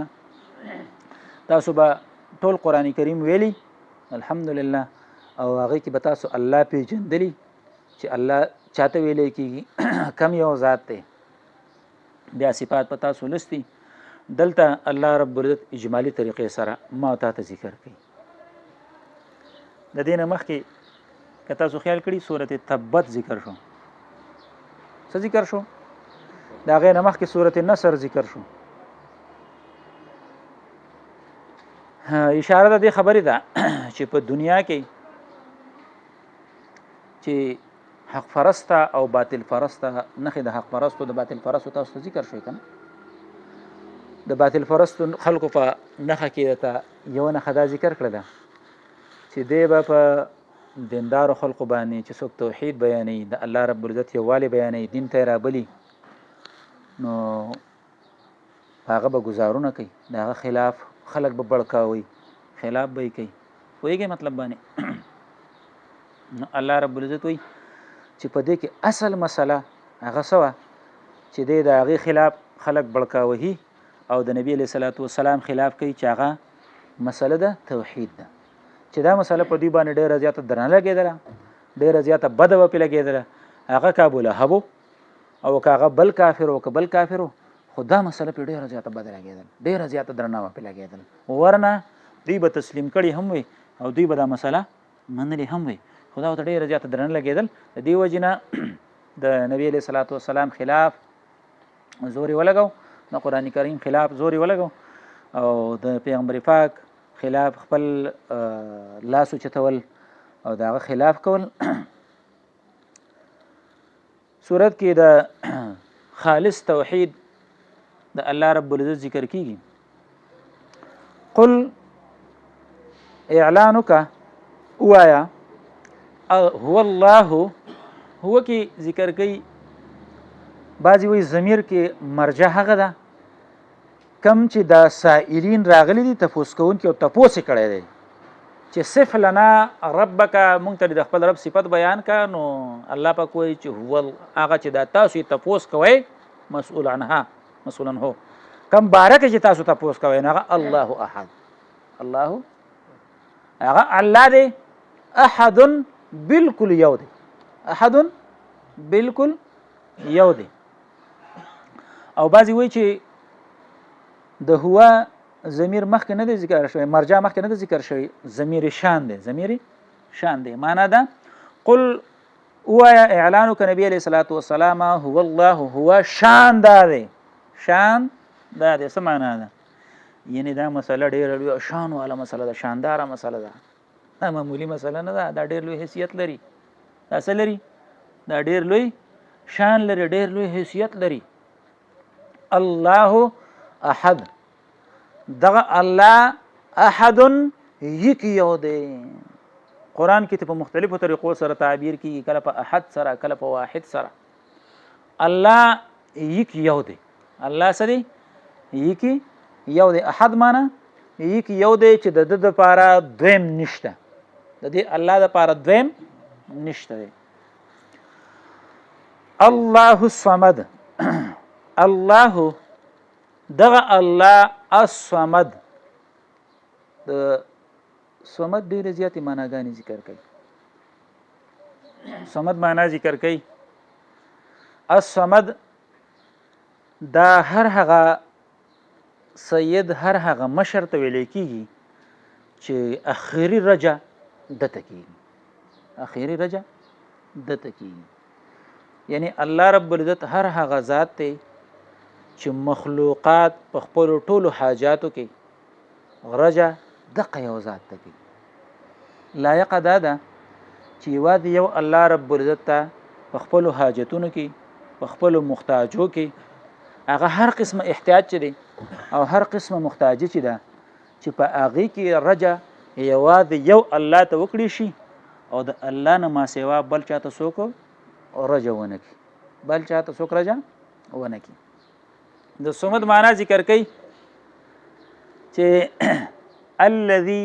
تاسو به ټول قرآن کریم ویلي الحمدلله او هغه کې به تاسو الله پیژندلی چې الله چاته ویل کېږي کم یو ذات دی بیا صفات په تاسو لستی دلته الله رب العزت اجمالی طریقې سره ما ته ذکر کوي. د دینه مخکې که تاسو خیال کړئ سورته تبت ذکر شو څه ذکر شو دا غیر مخکې سورته نصر ذکر شو. اشاره ده دې خبرې ده چې په دنیا کې چې حق پرسته او باطل پرسته نخې د حق پرستو د باطل پرستو تاسو ذکر شوی کنه د باطل پرستو خلکو په نخه کې ته یو نخه دا ذکر کړل چې دی به په دیندارو خلکو باندې چې څوک توحید بیانوي د الله رب العزت یووالی بیانوي دین ته رابلي نو هغه به گزارونه کوي د هغه خلاف خلک به بړکاوي خلاف به کوي وایي مطلب باندې نو الله رب العزت وایي چې په دې کې اصل مسله هغه سوا چې د هغه خلاف خلک بړکاوي او د نبی علیہ الصلوۃ والسلام خلاف کوي چې هغه مسله ده توحید ده چې دا مسله په دوی باندې ډېره زیاته درنه لګېدله، ډېره زیاته بده به پې لګېدله، هغه که ابولهب او که هغه بل کافر و که بل کافر و، خو دا مسله پې ډېره زیاته بده لګېدله، ډېره زیاته درنه به پې لګېدله، ورنه دوی به تسلیم کړي هم وي او دوی به دا مسله منلې هم وي، خو دا ورته ډېره زیاته درنه لګېدل. د دې وجې نه د نبي علیه صلات وسلام خلاف زور یې ولګو، د قرآن کریم خلاف زور یې ولګو او د پیغمبر پاک خلاف خپل لاس اوچتول او د هغه خلاف کول. صورت کې د خالص توحید د الله رب العزت ذکر کیږي. قل اعلانک وایا هو الله، هو کې ذکر کوي، بعضی وی ضمیر کې مرجع هغه ده کم چې د سائلین راغلي دي تفوس کوونکي او تپوس یې کړی دی چې صف لنا ربک، مونږ ته د خپل رب صفت بیان کا، نو الله پاک وایي چې هو هغه چې دا تاسو یې تپوس کوئ مسؤول عنها، مسؤولا هو، کم بارکه چې تاسو تپوس کوئ نو هغه الله احد، الله هغه الله دی، احد بالکل یو دی، احد بالکل یو دی. او بعضی وایي چې د هو ضمیر مخکې نه دی ذکر شوی، مرجع مخکې نه دی ذکر شوی، ضمیر شان دی، ضمیر شان دی. معنا ده قل وایا اعلانو که نبی علیه الصلاة والسلام هو الله، هو شان دا دی، شان دا دی. څه معنا ده؟ یعنی دا مسله ډېره لویه شان واله مسله ده، شانداره مسله ده، دا معمولی مسله نه ده، دا ډېر لوی حیثیت لري، دا څه لري؟ دا ډېر لوی شان لري، ډېر لوی حیثیت لري. الله احد، دغه الله احد یک یو دی. قرآن کې په مختلفو طریقو سره تعبیر کیږي، کله په احد سره، کله په واحد سره. الله یک یو دی، الله څه دی؟ یک یو دی. احد معنا یک یو دی چې د ده دپاره دویم نشته، د دې الله دپاره دویم نشته دی. الله الصمد، الله دغه الله الصمد، د صمد ډېرې زیاتې معناګانې ذکر کوي. صمد معنا ذکر کوي، الصمد دا هر هغه سید، هر هغه مشر ته ویلی کېږي چې اخري رجع دته کېږي، اخري رجع دته کېږي. یعنی الله رب العزت هر هغه ذات دی چې مخلوقات په خپلو ټولو حاجاتو کې رجع دقه یو ذات ته کوي. لایقه دا ده چې یوازې یو الله رب العزت ته په خپلو حاجتونو کې، په خپلو محتاجو کې، هغه هر قسمه احتیاج چې دی او هر قسمه محتاجي چې ده، چې په هغې کې رجع یوازې یو الله ته وکړي شي او د الله نه ما سوا بل چاته څوک رجع ونه کړي، بل چاته څوک رجع ونه کړي. د صمد معنا ذکر کوي چې الذي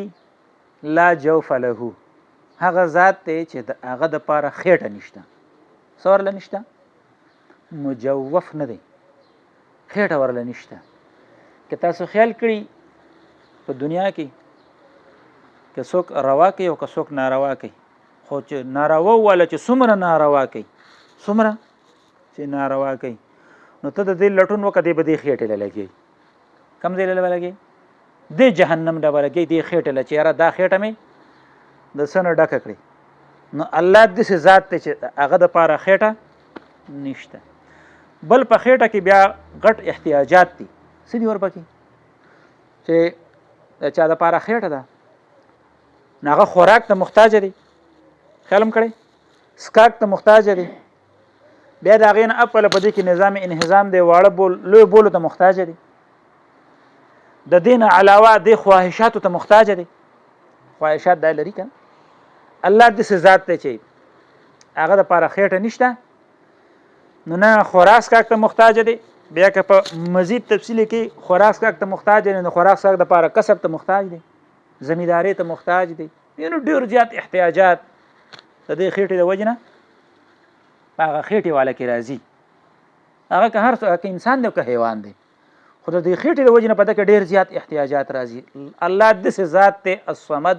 لا جوف له، هغه ذات دی چې د هغه دپاره خېټه نشته. څه ورله نشته؟ مجوف نه دی، خېټه ورله نشته. که تاسو خیال کړي په دنیا کې که څوک روا کوي او که څوک ناروا کوي، خو چې ناروا والا چې څومره ناروا کوي، څومره چې ناروا کوي، نو ته د دې لټون وکړه، دی به دې خېټې له لګي. کوم ځای له لګي؟ دې جهنم ډبه لګي، دې خېټې له چې یاره دا خېټه مې د څه نه ډکه کړې. نو الله داسې ذات دی چې هغه دپاره خېټه نشته. بل په خېټه کې بیا غټ احتیاجات دي. څه دي ورپکې چې د چا دپاره خېټه ده، نو هغه خوراک ته محتاج دی، خیال هم کړی، سکاک ته محتاج دی، بیا د هغې نه اپله په دې کې نظام انهضام دی، واړه بول لوی بولو ته محتاج دی، د دې نه علاوه د خواهشاتو ته محتاج دی. خواهشات دا لري که نه؟ الله داسې ذات دی چې هغه دپاره خېټه نشته، نو نه خوراک سکاک ته محتاج دی، بیا که په مزید تفصیل کې خوراک سکاک ته محتاج دی، نو خوراک سکاک دپاره کسب ته محتاج دی، زمیندارۍ ته محتاج دی. نو ډېر زیات احتیاجات د دې خېټې د وجې نه په هغه خېټې والا کې راځي. هغه که هر څه، که انسان دی او که حیوان دی، خو د دې خېټې د وجې نه په ده کې ډېر زیات احتیاجات راځي. الله داسې ذات دی الصمد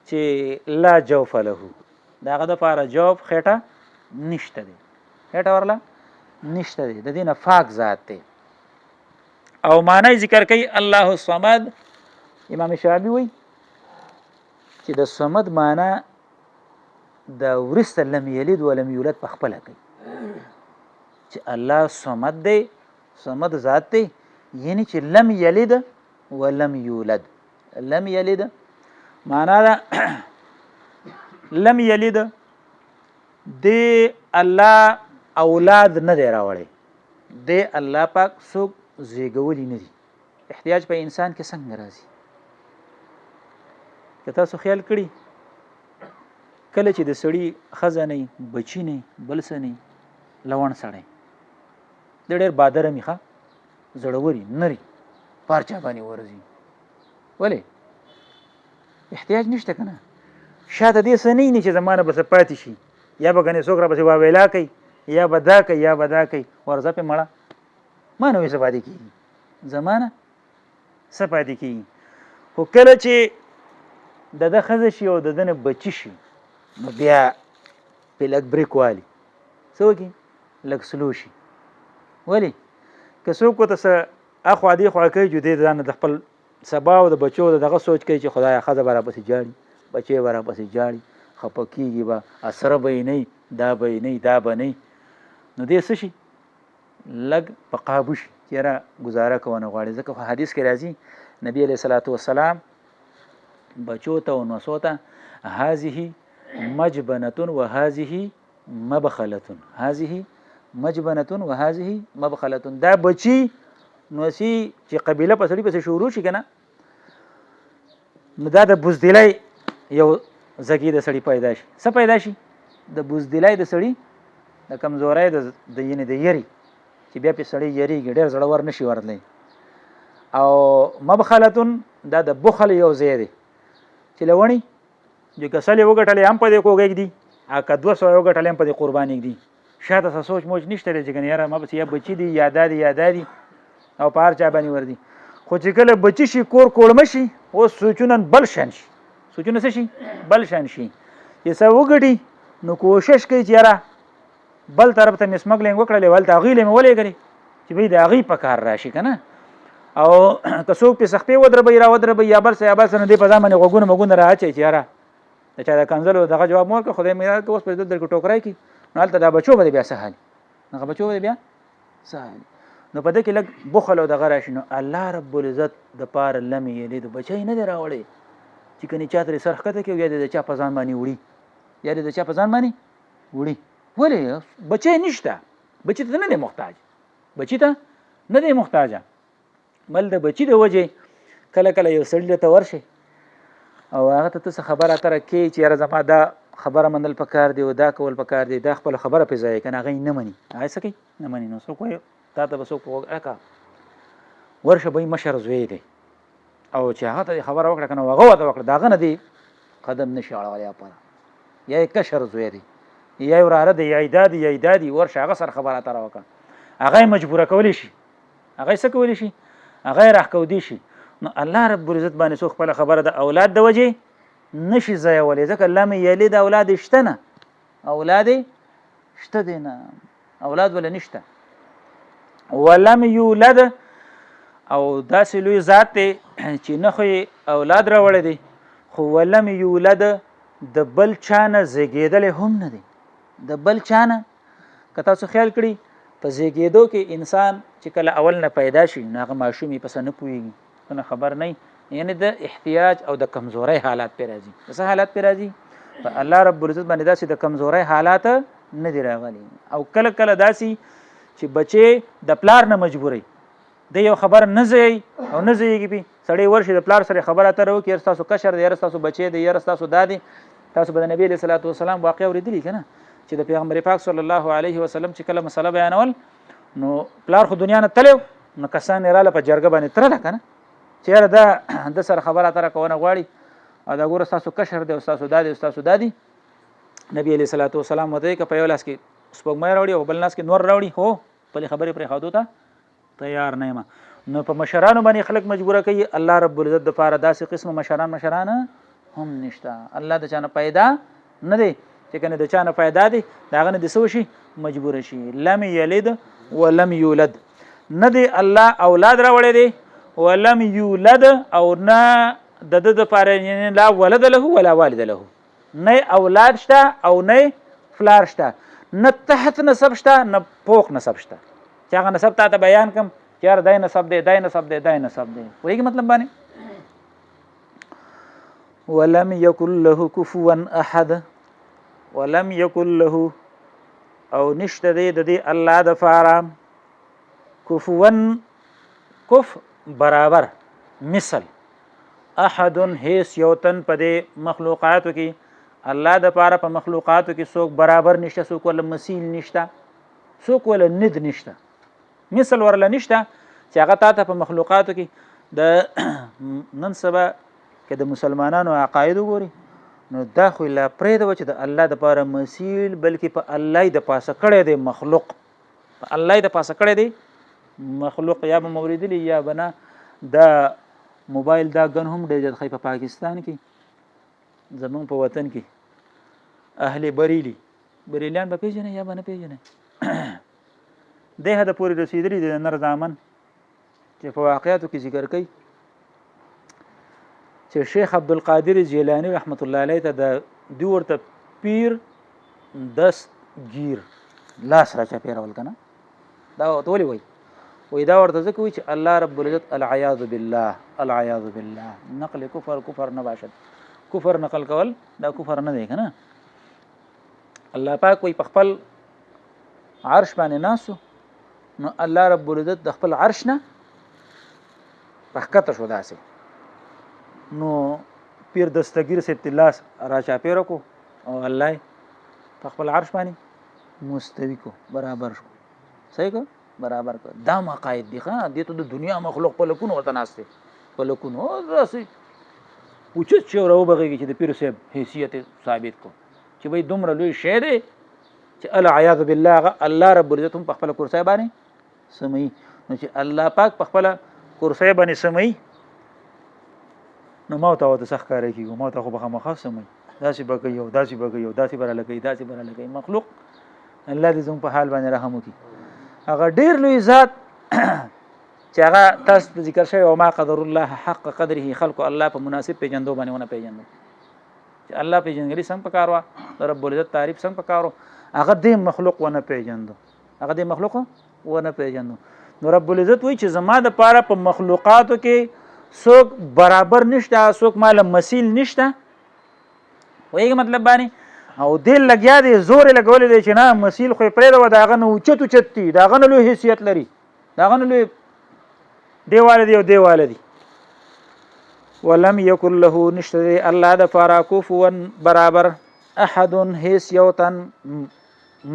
چې لا جوف له د هغه دپاره جوف خېټه نشته دی خېټه ورله نشته دی د دې نه پاک ذات دی او معنی ذکر کوي الله الصمد امام شافعي وایي چې د صمد معنی د ورسته لم یلد ولم یولد په خپله کوي چې الله صمد دی صمد ذات دی یعنی چې لم یلد ولم یولد لم یلد معنا دا لم یلد دی الله اولاد نه دی راوړی دی الله پاک څوک زیږولی نه دي احتیاج په انسان کې څنګه راځي که تاسو خیال کړي کله چې د سړي ښځه نه بچي نه بل څه نه لوڼ سړی د ډېر بادره میخه زړوري نری پارچا باندې ورځي ولې احتیاج نشته کنه شاته دې څه نه چې زمانه بس پاتې شي یا به غنې څوک را پسې واویلا کوي یا به دا کوي یا به دا کوي ورځه په مړه ما نو څه پاتې کېږي زمانه څه پاتې کېږي خو کله چې د ده ښځه شي او د ده نه بچي شي نو بیا پې لږ بریک والي څه وکړي لږ سلو شي ولې که څوک ورته څه اخوا دې خوا کوي جدې ځان د خپل سبا او د بچو د دغه سوچ کوي چې خدایه ښځه به راپسې جاړي بچی به راپسې جاړي خفه کېږي به اسره به یې نه دا به یې نه دا به نه نو دې څه شي لږ په قابو شي چې یاره ګزاره کوونه غواړي ځکه خو حدیث کې راځي نبی علیه صلات وسلام بچو ته او نسو ته هذه مجبنة وهذه مبخلة هذه مجبنة وهذه مبخلة دا بچي نوسی چې قبیله په سړي پسې شروع شي که نه نو دا د بزدلۍ یو ځګي د سړي پیدا شي څه پیدا شي د بزدلۍ د سړي د کمزورۍ د یعنې د یری چې بیا پې سړی یریږي ډېر زړور نه شي ورتلی او مبخلتون دا د بخل یو ځای دی چې لونی چې که سل یې وګټلې هم په دې کوږ ږدي که 200 یې وګټلې هم په دې قربان ږدي شاته څه سوچ موچ نشته دی چې کنه یاره ما پسې یا بچي دي یا دا دي یا دا دي او په هر چا باندې وردي خو چې کله بچي شي کور کوړمه شي اوس سوچونه بل شان شي سوچونه څه شي بل شان شي چې څه وګټي نو کوشش کوي چې یاره بل طرف ته مې سمګلینګ وکړلې هلته هغوی له مې ولېږلې چې بھئی د هغوی په کار راشي که نه او که څوک پې سختې ودربوي را ودربوي یا بل څه یا بل څه نو دې په ځان باندې غوږونه مږونه را اچوي چې یاره د چا د کنځلو دغه جواب مه ورکړه خدای مې راکړه اوس په دې درکې ټوکری کړي نو هلته دا بچو به دې بیا څه حالي هغه بچو به دې بیا څه حالي نو په دې کې لږ بخل او دغه راشي نو الله رب العزت دپاره لم یلد بچی نه دی راوړی چې کنې چا ترې سر ښکته کړي یا د چا په ځان باندې وړي یا د چا په ځان باندې وړي ولې بچی نشته بچی ته نه دی محتاج بچی ته نه دی محتاجه بل د بچی د وجې کله کله یو سړي ته ورشي او هغه ته څه خبره اتره کوي چې یاره زما دا خبره منل پکار دی او دا کول پکار دی دا خپله خبره پې ځای کنه هغه یې نه مني هغه څه کوي نه مني نو څوک وایي تا ته به څوک اکا ورشه به مشر زوی دی او چې هغه ته خبره وکړه که نه هغه ورته وکړه د هغه نه دی قدم نشي اړولی اپاره یا یې کشر زوی دی یا یې وراره دی یا یې دا دی یا یې دا دی ورشه هغه سره خبره اتره وکړه هغه یې مجبوره کولی شي هغه یې څه کولی شي هغه یې راښکودی شي نو الله رب العزت باندې څوک خپله خبره د اولاد د وجې نشي ځایولی ځکه لم یلد اولاد شته نه اولاد شته دی نه اولاد ولا نشته ولم یولد او داسې لوی ذات دی چې نه خو اولاد راوړی دی خو ولم یولد د بل چا نه زیږېدلی هم نه دی د بل چا نه که تاسو خیال کړي په زیږېدو کې انسان چې کله اول نه پیدا شي نو هغه ماشوم یې په څه نه پوهېږي څه نه خبر نه یعنی د احتیاج او د کمزورۍ حالات پې راځي د څه حالات پې راځي په الله رب العزت باندې داسې د کمزورۍ حالات نه دي راغلي او کله کله داسې چې بچې د پلار نه مجبوري د یو خبر نه ځایي او نه ځایږي پې سړی ورشي د پلار سره خبره اتره وکړي یاره ستاسو کشر دی یاره ستاسو بچی دی یاره ستاسو دا دی تاسو به د نبي علیه صلات وسلام واقع اورېدلي که نه چې د پیغمبر پاک صلی الله علیه وسلم چې کله مسله بیانول نو پلار خو دنیا نه تللی نو کسان یې راله په جرګه باندې ترله که نه چې یاره دا د سره خبره اتره کونه غواړي او دا ګوره ستاسو کشر دی او ستاسو دا دی او ستاسو دا دی نبي علیه صلات وسلام ورته که په یو لاس کې سپوږمۍ راوړي او بل لاس کې نور راوړي هو خپلې خبرې پرېښودو ته تیار نه یم نو په مشرانو باندې خلک مجبوره کوي الله رب العزت دپاره داسې قسمه مشران هم نشته. الله د چانه پیدا نه دی چې کنه د چانه پیدا دی داغه نه د سو شي مجبور شي. لم یلد ولم یولد، نه دی الله اولاد راوړی دی ولم یولد او نه د د لپاره یعنی لا ولد له ولا والد له، نه اولاد شته او نه فلار شته، نه تحت نسب شته نه فوق نسب شته چې هغه نسب ته بیان کوم چې یار دای نسب دی دای نسب دی دای نسب دی. وایي مطلب باندې ولم یکن له کفوا احد، ولم یکن له او نشته دی د دې الله د فاره کفوا کف برابر مثل احد هیڅ یو تن په دې مخلوقاتو کې الله د پاره په مخلوقاتو کې څوک برابر نشته، څوک ولا مثیل نشته، څوک ولا ند نشته، مثل ورله نشته چې هغه تاسو په مخلوقاتو کې د نن سبا کې د مسلمانانو عقاید وګوري نو دا خو لا پرې د چې د الله د پاره مثیل بلکې په الله د پاسه کړی دی مخلوق، په الله د پاسه کړی دی مخلوق. یا به موریدلی یا بنا دا موبایل دا ګن هم ډېر خی په پاکستان کې زمونږ په وطن کې اهل بریلیان به پیژنې یا به نه پیژنې دې حد پورې رسېدلي د نر زامن چې په واقعاتو کې ذکر کوي چې شیخ عبدالقادر جیلانی رحمت الله علیه ته د دوی ورته پیر دست گیر لاس را چاپېرول که نه دا ورته ولې وایي دا ورته ځکه وایي چې الله رب العزت العیاذ بالله العیاذ بالله نقل کفر نه باشد، کفر نقل کول دا کفر نه دی که نه. الله پاک وایي په خپل عرش باندې ناسو نو الله رب العزت د خپل عرش نه راښکته شو داسې نو پیر دستګیر صاحب لاس را چاپېره کو او الله په خپل عرش باندې مستوي کو برابر شو صحیح کو برابر کو. دا مقاید دي ښه دې ته د دنیا مخلوق په لکونو ورته ناست دی په لکونو داسې اوچت شی راوبغېږي چې د پیر صاحب حیثیت ثابت کو چې بھائی دومره لوی شی دی چې العیاذ بالله الله رب العزت هم په خپل کرسی باندې سموي نو چې الله پاک په خپل کرسی باندې سموي نو ما ته ورته سخت کاری کېږي ما ته خو به خامخا سموي داسې به کوي او داسې به کوي او داسې به راله کوي داسې به راله کوي. مخلوق الله دې زموږ په حال باندې رحم وکړي. هغه ډېر لوی ذات چې هغه تاسو ته ذکر شوی او ما قدر الله حق قدره خلق الله په مناسب پیژندو باندې ونه پیژندو چې الله پیژندګلي څنګه پکار وه د رب العزت تعریف څنګه پکار و هغه دې مخلوق ونه پیژندو هغه دې مخلوق ونه پیژندو. نو رب العزت وایي چې زما د پاره په مخلوقاتو کې څوک برابر نشته څوک مال مثیل نشته وایي مطلب باندې او دې لګیا دی زور لګولې دی چې نه مثیل خو پرېږده وه د هغه نه اوچت دي د هغه نه لوی حیثیت لري د هغه نه لوی دیواله دی او دیواله دی. ولم یکن له نشته دی الله د پاره کفوا برابر احد هیڅ یو تن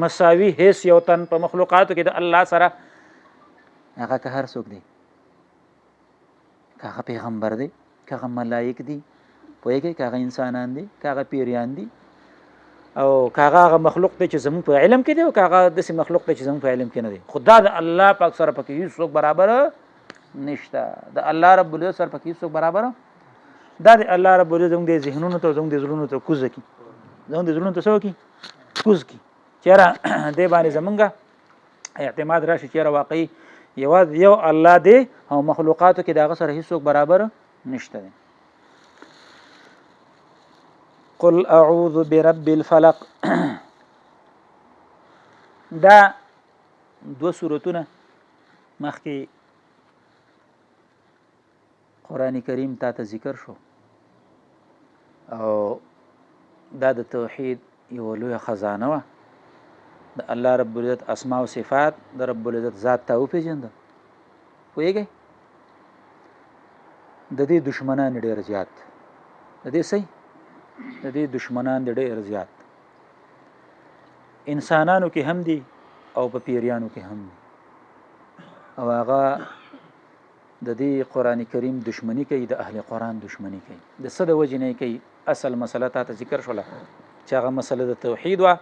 مساوي هیڅ یو تن په مخلوقاتو کې د الله سره هغه که هر څوک دی که هغه پیغمبر دی که هغه ملایک دی پوهېږئ که هغه انسانان دي که هغه پیریان دي او که هغه مخلوق دی چې زموږ په علم کې دی او که هغه داسې مخلوق دی چې زموږ په علم کې نه دی خو دا د الله پاک سره پکې هېڅوک برابر نشته د الله رب العزت سره پکې هېڅوک برابر دا د الله رب العزت زموږ د ذهنونو ته زموږ د زړونو ته کوزه کړي زموږ د زړونو ته څه وکړي کوز کړي چېرې دې باندې زمونږ اعتماد راشي چېرې واقعي یوازې یو الله دی او مخلوقاتو کې د هغه سره هېڅوک برابر نشته دی. قل اعوذ برب الفلق دا دو سورتونه مخکې قرآن کریم تا ته ذکر شو او دا د توحید یو لویه خزانه وه د الله رب العزت اسماء او صفات د رب العزت ذات ته وپېژنده پوهېږئ د دې دشمنان ډېر زیات د دې څه د دې دشمنان ډېر زیات انسانانو کې هم دي او په پیریانو کې هم دي او هغه د دې قرآن کریم دشمنی کوي د اهل قرآن دشمنی کوي د څه د وجې نه کوي اصل مسله تا ته ذکر شوله چې هغه مسله د توحید وه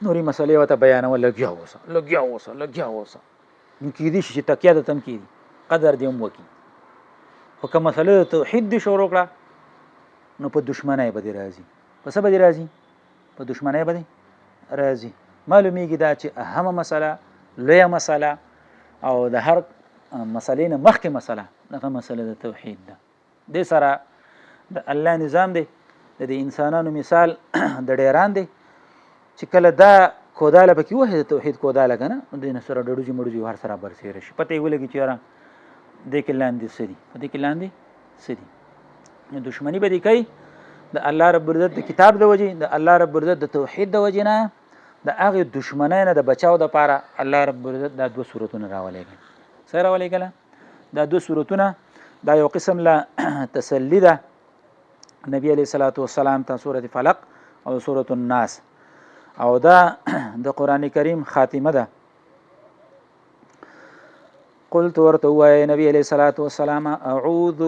نورې مسلې ورته بیانول لګیا اوسه نو کېدای شي چې تکیه د تم کېدي قدر دې هم وکړي خو که مسله د توحید دې شروع کړه نو په دشمنۍ به دې راځي. په څه به دې راځي؟ په دشمنۍ به دې راځي. معلومیږي دا چې اهمه مسله، لویه مسله او د هر مسلې نه مخکې مسله دغه مسله د توحید ده. دې سره د الله نظام دی د دې انسانانو مثال د ډیران دی چې کله دا کوداله پکې وه د توحید کوداله که نه نو دې نه سره ډډوجي مړوجي هر سره برسېره شي، پته یې ولګي چې یاره دې کې لاندې څه دي، په دې کې لاندې څه دي. نو دشمني به دې کوي د الله رب العزت د کتاب د وجې، د الله رب العزت د توحید د وجې نه، د هغې دشمنۍ نه د بچاو دپاره الله رب العزت دا دوه صورتونه راولېږي. څه راولېږله؟ دا دوه صورتونه، دا یو قسم له تسلی ده نبی علیه الصلاة والسلام ته، سورة فلق او سورة الناس، او دا د قرآن کریم خاتمه ده. قلت ورته ووایه نبی علیه الصلاة والسلام اعوذ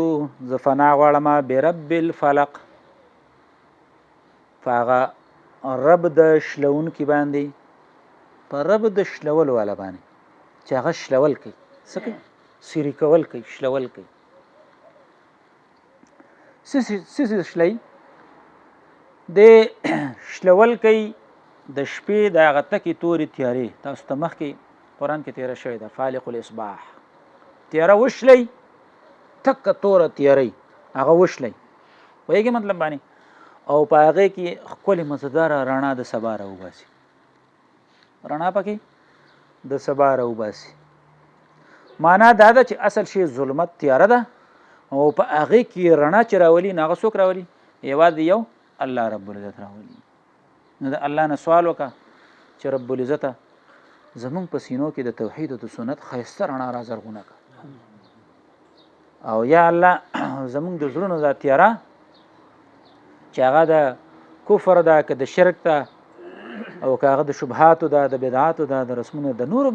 زه فنا غواړم برب الفلق، په هغه رب د شلونکي باندې، په رب د شلول والا باندې چې هغه شلول کوي. څه کوي؟ سیری کول کوي، شلول کوي. څه شلی؟ د شلول کوي د شپې د هغه تکې تورې تیارې. تاسو ته مخکې قرآن کې تیاره شوې ده، فالق الاصباح، تیاره وشلی، تکه توره تیارې هغه وشلی، پوهېږې مطلب باندې، او په هغې کې ښکلې مزهداره رڼا د سبا راوباسي، رڼا پکې د سبا راوباسي. معنا دا ده چې اصل شی ظلمت تیاره ده، او په هغې کې رڼا چې راولي نو هغه څوک راولي؟ یوازې یو الله رب العزت راولي. نو د الله نه سوال وکړه چې رب العزته زمونږ په سینو کې د توحید او د سنت ښایسته رڼا را زرغونه کړه، او یا الله زمونږ د زړونو دا تیاره چې هغه د کفر ده که د شرک ده او که هغه د شبهاتو ده، د بدعاتو ده، د رسمونو د نورو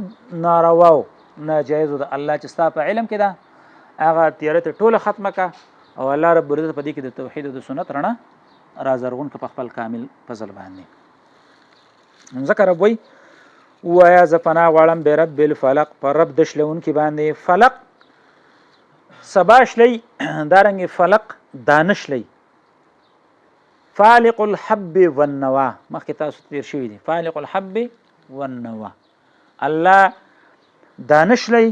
نارواو ناجایزو ده، الله چې ستا په علم کې ده هغه تیاره ته ټوله ختمه کړه، او الله رب العزت په دې کې د توحید او د سنت رڼا را زرغون کړه په خپل کامل فضل باندې. ځکه رب وایي ووایه زه پناه غواړم برب الفلق، په رب د شلونکي باندې. فلق سبا شلی، دارنګې فلق دانه شلی. فالق الحب والنوا مخکې تاسو تیر شوي دي، فالق الحب والنوا، الله دانه شلی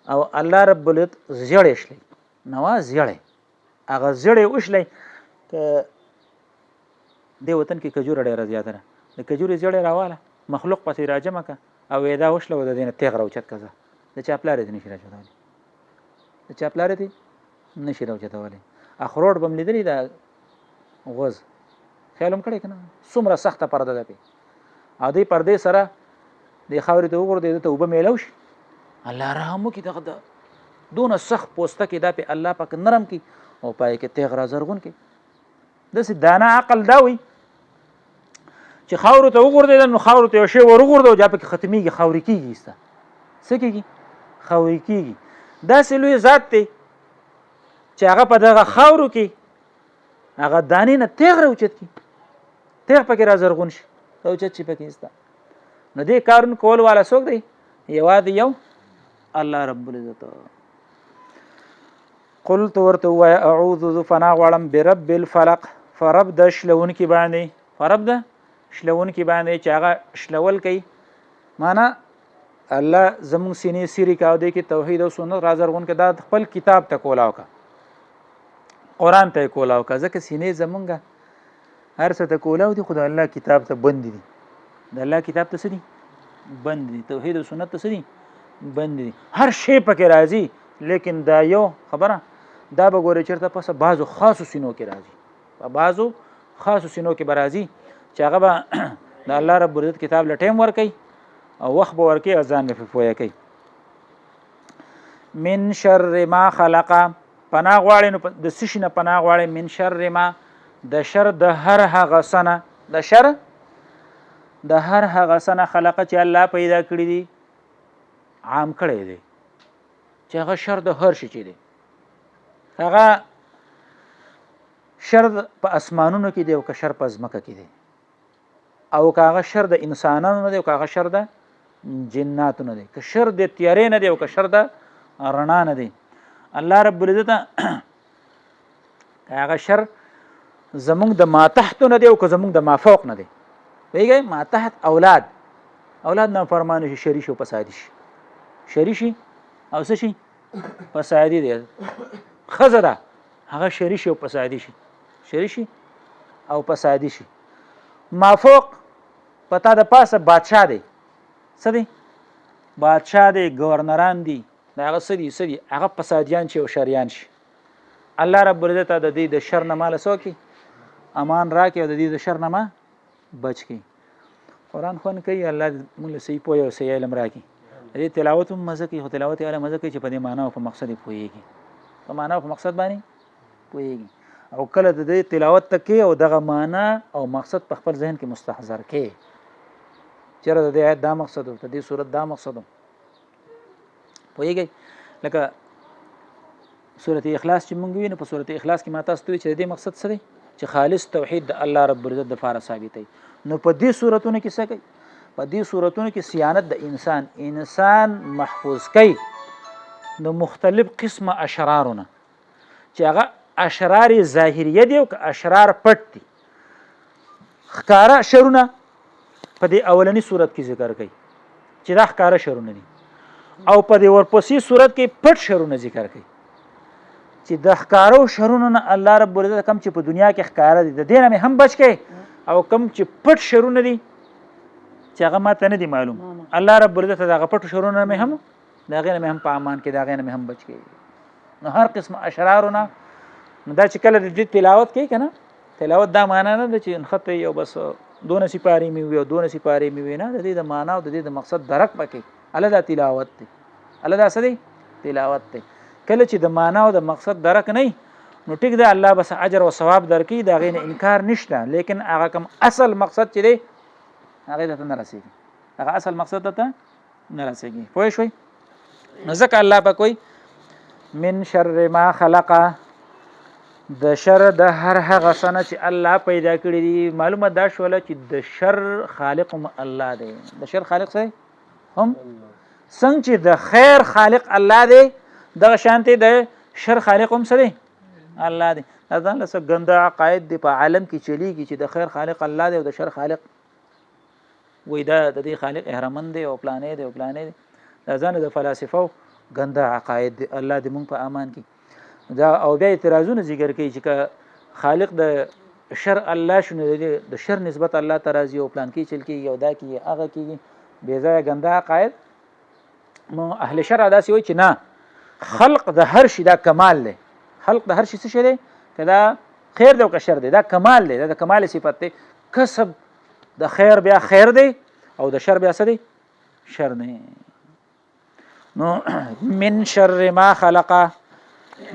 او الله رب العزت زیړی شلی. نوا زیړی، هغه زیړی وشلی. که دې وطن کې کجوره ډېره زیاته ده، د کجورې زیړی راواله مخلوق پسې راجمه که او ویدا وشله و د دې نه تیغ راوچت که زه د چا پلار دې نشي راچتولی، د چا پلار دې نشي راوچتولی. اخروټ به م لیدلي د غوز، خیال هم کړی که نه څومره سخته پرده ده پې، او دې پردې سره دې خاورې ته وغورځي ده ته اوبه میلو شي. الله رحم وکړي، دغه د دونه سخت پوسته کې دا پې الله پاک نرم کړي او پای کې تیغ را زرغون کړي. داسې دانه عقل دا وي چې خاورو ته وغورځېدل نو خاورو ته یو شی ور وغورځوو بیا پکې ختمېږي، خاورې کېږي، ستا څه کېږي؟ خاورې کېږي. داسې لوی ذات دی چې هغه په دغه خاورو کې هغه دانې نه تیغ راوچت کړي، تیغ پکې را زرغون شي، راوچت شي پکې ستا. نو دې کارونه کول والا څوک دی؟ یوازې یو الله رب العزت. قلت ورته ووایه اعوذ زه پناه غواړم برب الفلق، فرب د شلونکي باندې، فرب د شلونکي باندې چې هغه شلول کوي. معنا الله زموږ سینې سیرې کا او دې کې توحید او سنت را زرغون کړه. دا خپل کتاب ته کولاو کا، قرآن ته کولاو کا، ځکه سینې زمونږه هر څه ته کولاو دي، خو د الله کتاب ته بند دي. د الله کتاب ته څه دي؟ بند دي. توحید او سنت ته څه دي؟ بند دي. هر شی پکې راځي، لیکن دا یو خبره دا به ګورې چېرته پسه بعضو خاصو سینو کې راځي، په بعضو خاصو سینو کې به راځي چې هغه به د الله رب العزت کتاب له ټایم ورکوي او وخت به ورکوي او ځان به پرې پویه کوي. من شر ما خلقه، پناه غواړي نو د څه شي نه پناه غواړي؟ من شر ما، د شر د هر هغه څه نه، د شر د هر هغه څه نه خلقه چې الله پیدا کړي دي، عام کړی دی چې هغه شر د هر شي چې دی، هغه شر په اسمانونو کې دی او که شر په ځمکه کې دی، او که هغه شر د انسانانو نه دی او که هغه شر د جناتو نه دی، که شر د تیارې نه دی او که شر د رڼا نه دی. الله رب العزت هغه شر زمونږ د ما تحت نه دی او که زمونږ د ما فوق نه دی. وایي ما تحت اولاد نافرمانه شي، شری شي او فسادي شي، شری شي او څه شي فسادي دی. ښځه ده هغه شری شي او فسادي شي، شری شي او فسادي شي. ما فوق پتا د پاسه بادشاه دی، څه دی بادشاه دی، گورنران دي، دا هغه څه دي هغه فسادیان شي او شریان شي. الله رب العزت د دې د شر نه مال سوکي امان راکې او د دې د شر نه ما بچ کی. قرآن خوان کوي الله موږ له صحیح پوهه او صحیح علم راکړي. دې تلاوت هم مزه کوي، خو تلاوت یې مزه کوي چې په دې معنا او په مقصد یې پوهېږي، په معنا او په مقصد باندې پوهېږي. او کله د دې تلاوت ته کې او دغه معنا او مقصد په خپل ذهن کې مستحضر کې چېرې د دې آیت دا مقصد و، د دې صورت دا مقصد و، پوهېږئ. لکه سورۃ اخلاص چې مونږ وینو، په سورۃ اخلاص کې ما تاسو ته وی چې د دې مقصد څه دی چې خالص توحید د الله رب العزت د لپاره ثابتوي. نو په دې صورتونو کې څه کوي؟ په دې صورتونو کې صیانت د انسان محفوظ کوي د مختلف قسمه اشرارونه، چې هغه اشرار ظاهریه دي او که اشرار پټ دي. ښکاره شرونه په دې اولنی صورت کې ذکر کوي چې دا ښکاره شرونه دي، او په دې ورپسې صورت کې پټ شرونه ذکر کوي چې د ښکارو شرونو نه الله رب العزت کم چې په دنیا کې ښکاره دي د دې نه هم بچ کړي، او کم چې پټ شرونه دي چې هغه ماته نه دي معلوم، الله رب العزت دغه پټ شرونه نه هم د هغې نه هم په امان کې د هغې نه هم بچ کړي. نو هر قسم اشرارونه نو دا چې کله د دې تلاوت کوي که نه، تلاوت دا معنا نه ده چې نښته یو بس 2 سپارې مې وي او 2 سپارې مې وي، نه، د دې د معنا او د دې د مقصد درک پکې الله دا تلاوت دی، الله دا څه دی تلاوت دی. کله چې د معنا او د مقصد درک نه نو ټیک ده الله بس اجر او ثواب درکړي، د هغې نه انکار نشته، لیکن هغه کوم اصل مقصد چې دی هغې ته نه رسېږي، هغه اصل مقصد ته نه رسېږي. پوه شوئ؟ نو ځکه الله پاک وایي من شر ما خلق، د شر د هر هغه څه نه چې الله پیدا کړي دي. معلومه دا شوله چې د شر خالق هم الله دی. د شر خالق څه هم څنګه چې د خیر خالق الله دی، دغه شانتې د شر خالق هم څه دی الله دی. دا ځان له څه ګنده عقاید دی په عالم کې چلیږي چې د خیر خالق الله دی او د شر خالق وایي دا د دې خالق اهرمن دی او پلانې دی او پلانې دی. دا ځان د فلاسفو ګنده عقاید دی. الله دې مونږ په امان کې دا. او بیا اعتراضونه ذکر کوي چې که خالق د شر الله شنو د شر نسبت الله ته راځي او پلان کې چل کېږي او دا کېږي هغه کېږي، بې ځایه ګنده عقاید. نو اهل شرع داسې وایي چې نه، خلق د هر شي دا کمال دی، خلق د هر شي څه شی دی که دا خیر دی او که شر دی دا کمال دی، دا د کمال صفت دی. کسب د خیر بیا خیر دی او د شر بیا څه دی شر دی. نو من شر ما خلق،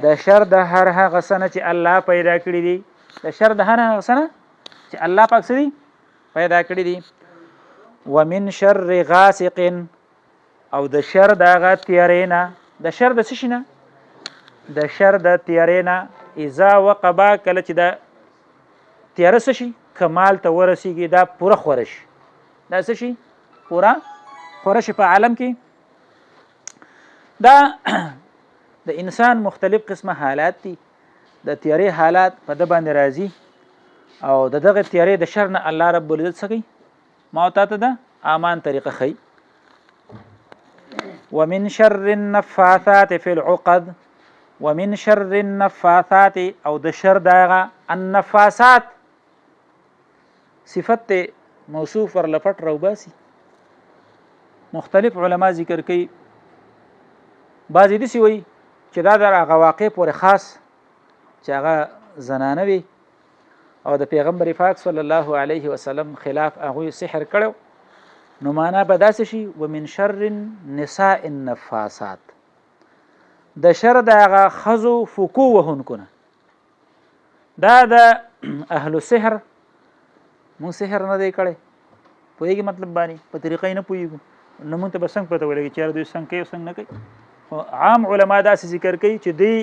د شر د هر هغه څه نه چې الله پیدا کړي دي، د شر د هر هغه څه نه چې الله پاک څه دي پیدا کړي دي. ومن شر غاسق، او د شر د هغه تیارې نه، د شر د څه شي نه، د شر د تیارې نه اذا وقبا، کله چې دا تیاره څه شي کمال ته ورسیږي، دا پوره خوره شي، دا څه شي پوره خوره شي. په عالم کې دا د انسان مختلف قسمه حالات دي، د تیارې حالات په ده باندې راځي، او دغه تیارې د شر نه الله رب العزت څه کوي ما او تا ته د امان طریقه ښیي. ومن شر النفاثات في العقد، ومن شر النفاثات، او د شر دغه النفاثات صفت موصوف ور لپټ روباسي. مختلف علما ذکر کوي، بعضې داسې وایي چې دا د هغه واقع پورې خاص چې هغه زنانه وي او د پیغمبر پاک صلی الله علیه وسلم خلاف هغوی سحر کړو، نو معنا به داسې شي ومن شر نساء النفاسات، د شر د هغه ښځو فکو وهونکو نه. دا د اهلو سحر مونږ سحر نه دی کړی، پوهېږي مطلب باندې په طریقه یې نه پوهېږو، نو مونږ ته به څنګه پته ولګي چې یاره دوی څنګه کوي او څنګه نه کوي. خو عام علما داسې ذکر کوي چې دوی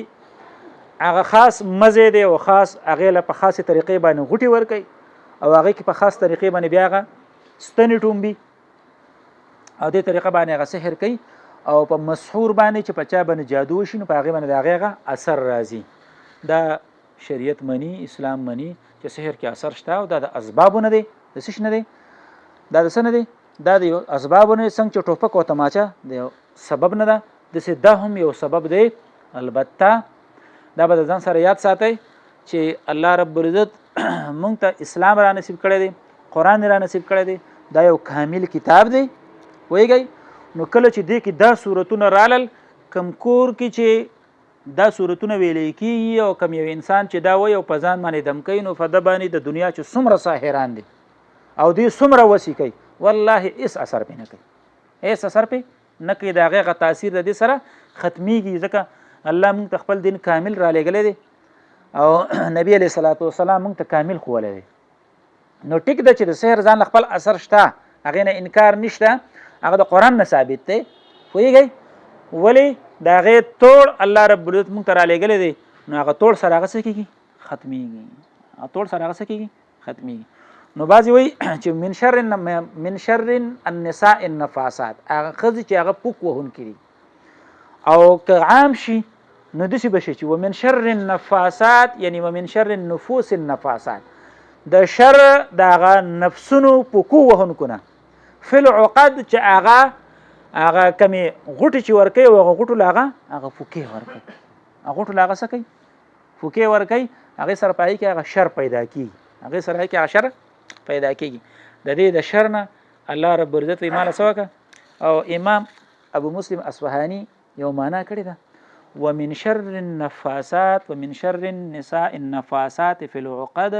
هغه خاص مزې دی او خاص هغې له په خاصې طریقې باندې غوټې ورکوي او هغې کې په خاص طریقې باندې بیا هغه ستنې ټومبي او دې طریقه باندې هغه سحر کوي، او په مسحور باندې چې په چا باندې جادو وشي نو په هغې باندې د هغې هغه اثر راځي. دا شریعت مني اسلام مني چې سحر کې اثر شته او دا د اسبابونه دي د څه نه دي دا د څه نه دي دا د اسبابونه څنګه چې ټوپک او تماچا د سبب نه ده د څه ده هم یو سبب دی البته دا به ځان سره یاد ساتئ چې الله رب العزت مونږ ته اسلام را نصیب کړی دی قران را نصیب کړی دی دا یو کامل کتاب دی وایي نو کله چې دې کې دا صورتونه رالل کم کور کې چې دا صورتونه ویلې کیږي او کم یو انسان چې دا وایي او په ځان باندې دم کوي نو فد باندې د دنیا چې څومره ساحران دي او دې څومره وسی کوي والله هیڅ اثر پې نه کوي هیڅ اثر پې نه کوي د هغې تاثیر د دې سره ختمیږي ځکه الله موږ ته خپل دین کامل را لېږلی دی او نبی علیه الصلاۃ والسلام موږ ته کامل ښوولی دی نو ټیک ده چې د سحر ځان خپل اثر شته هغې نه انکار نشته هغه د قرآن نه ثابت دی پوهېږئ ولې د هغې توړ الله رب العزت موږ ته را لېږلی دی نو هغه توړ سره هغه څه کېږي ختمیږي هغه توړ سره هغه څه کېږي ختمیږي نو بعضې وایي چې من شر النساء النفاسات هغه ښځې چې هغه پوک وهونکي دي او که عام شي نو داسې به شي چې ومن شر النفاسات یعنی ومن شر النفوس النفاسات د شر د هغه نفسونو پوکو وهونکو نه فی العقد چې هغه کمې غوټې چې ورکوي او هغه غوټو له هغه فوکې ورکوي هغه غوټو له هغه څه کوي فوکې ورکوي هغې سره په هغې کې هغه شر پیدا کېږي هغې سره هغې کې هغه شر پیدا کېږي د دې د شر نه الله رب العزت وایي ما له څه وکړه او امام ابو مسلم اصفهاني یو معنا کړې ده ومن شر النفاسات ومن شر النساء النفاسات فی العقد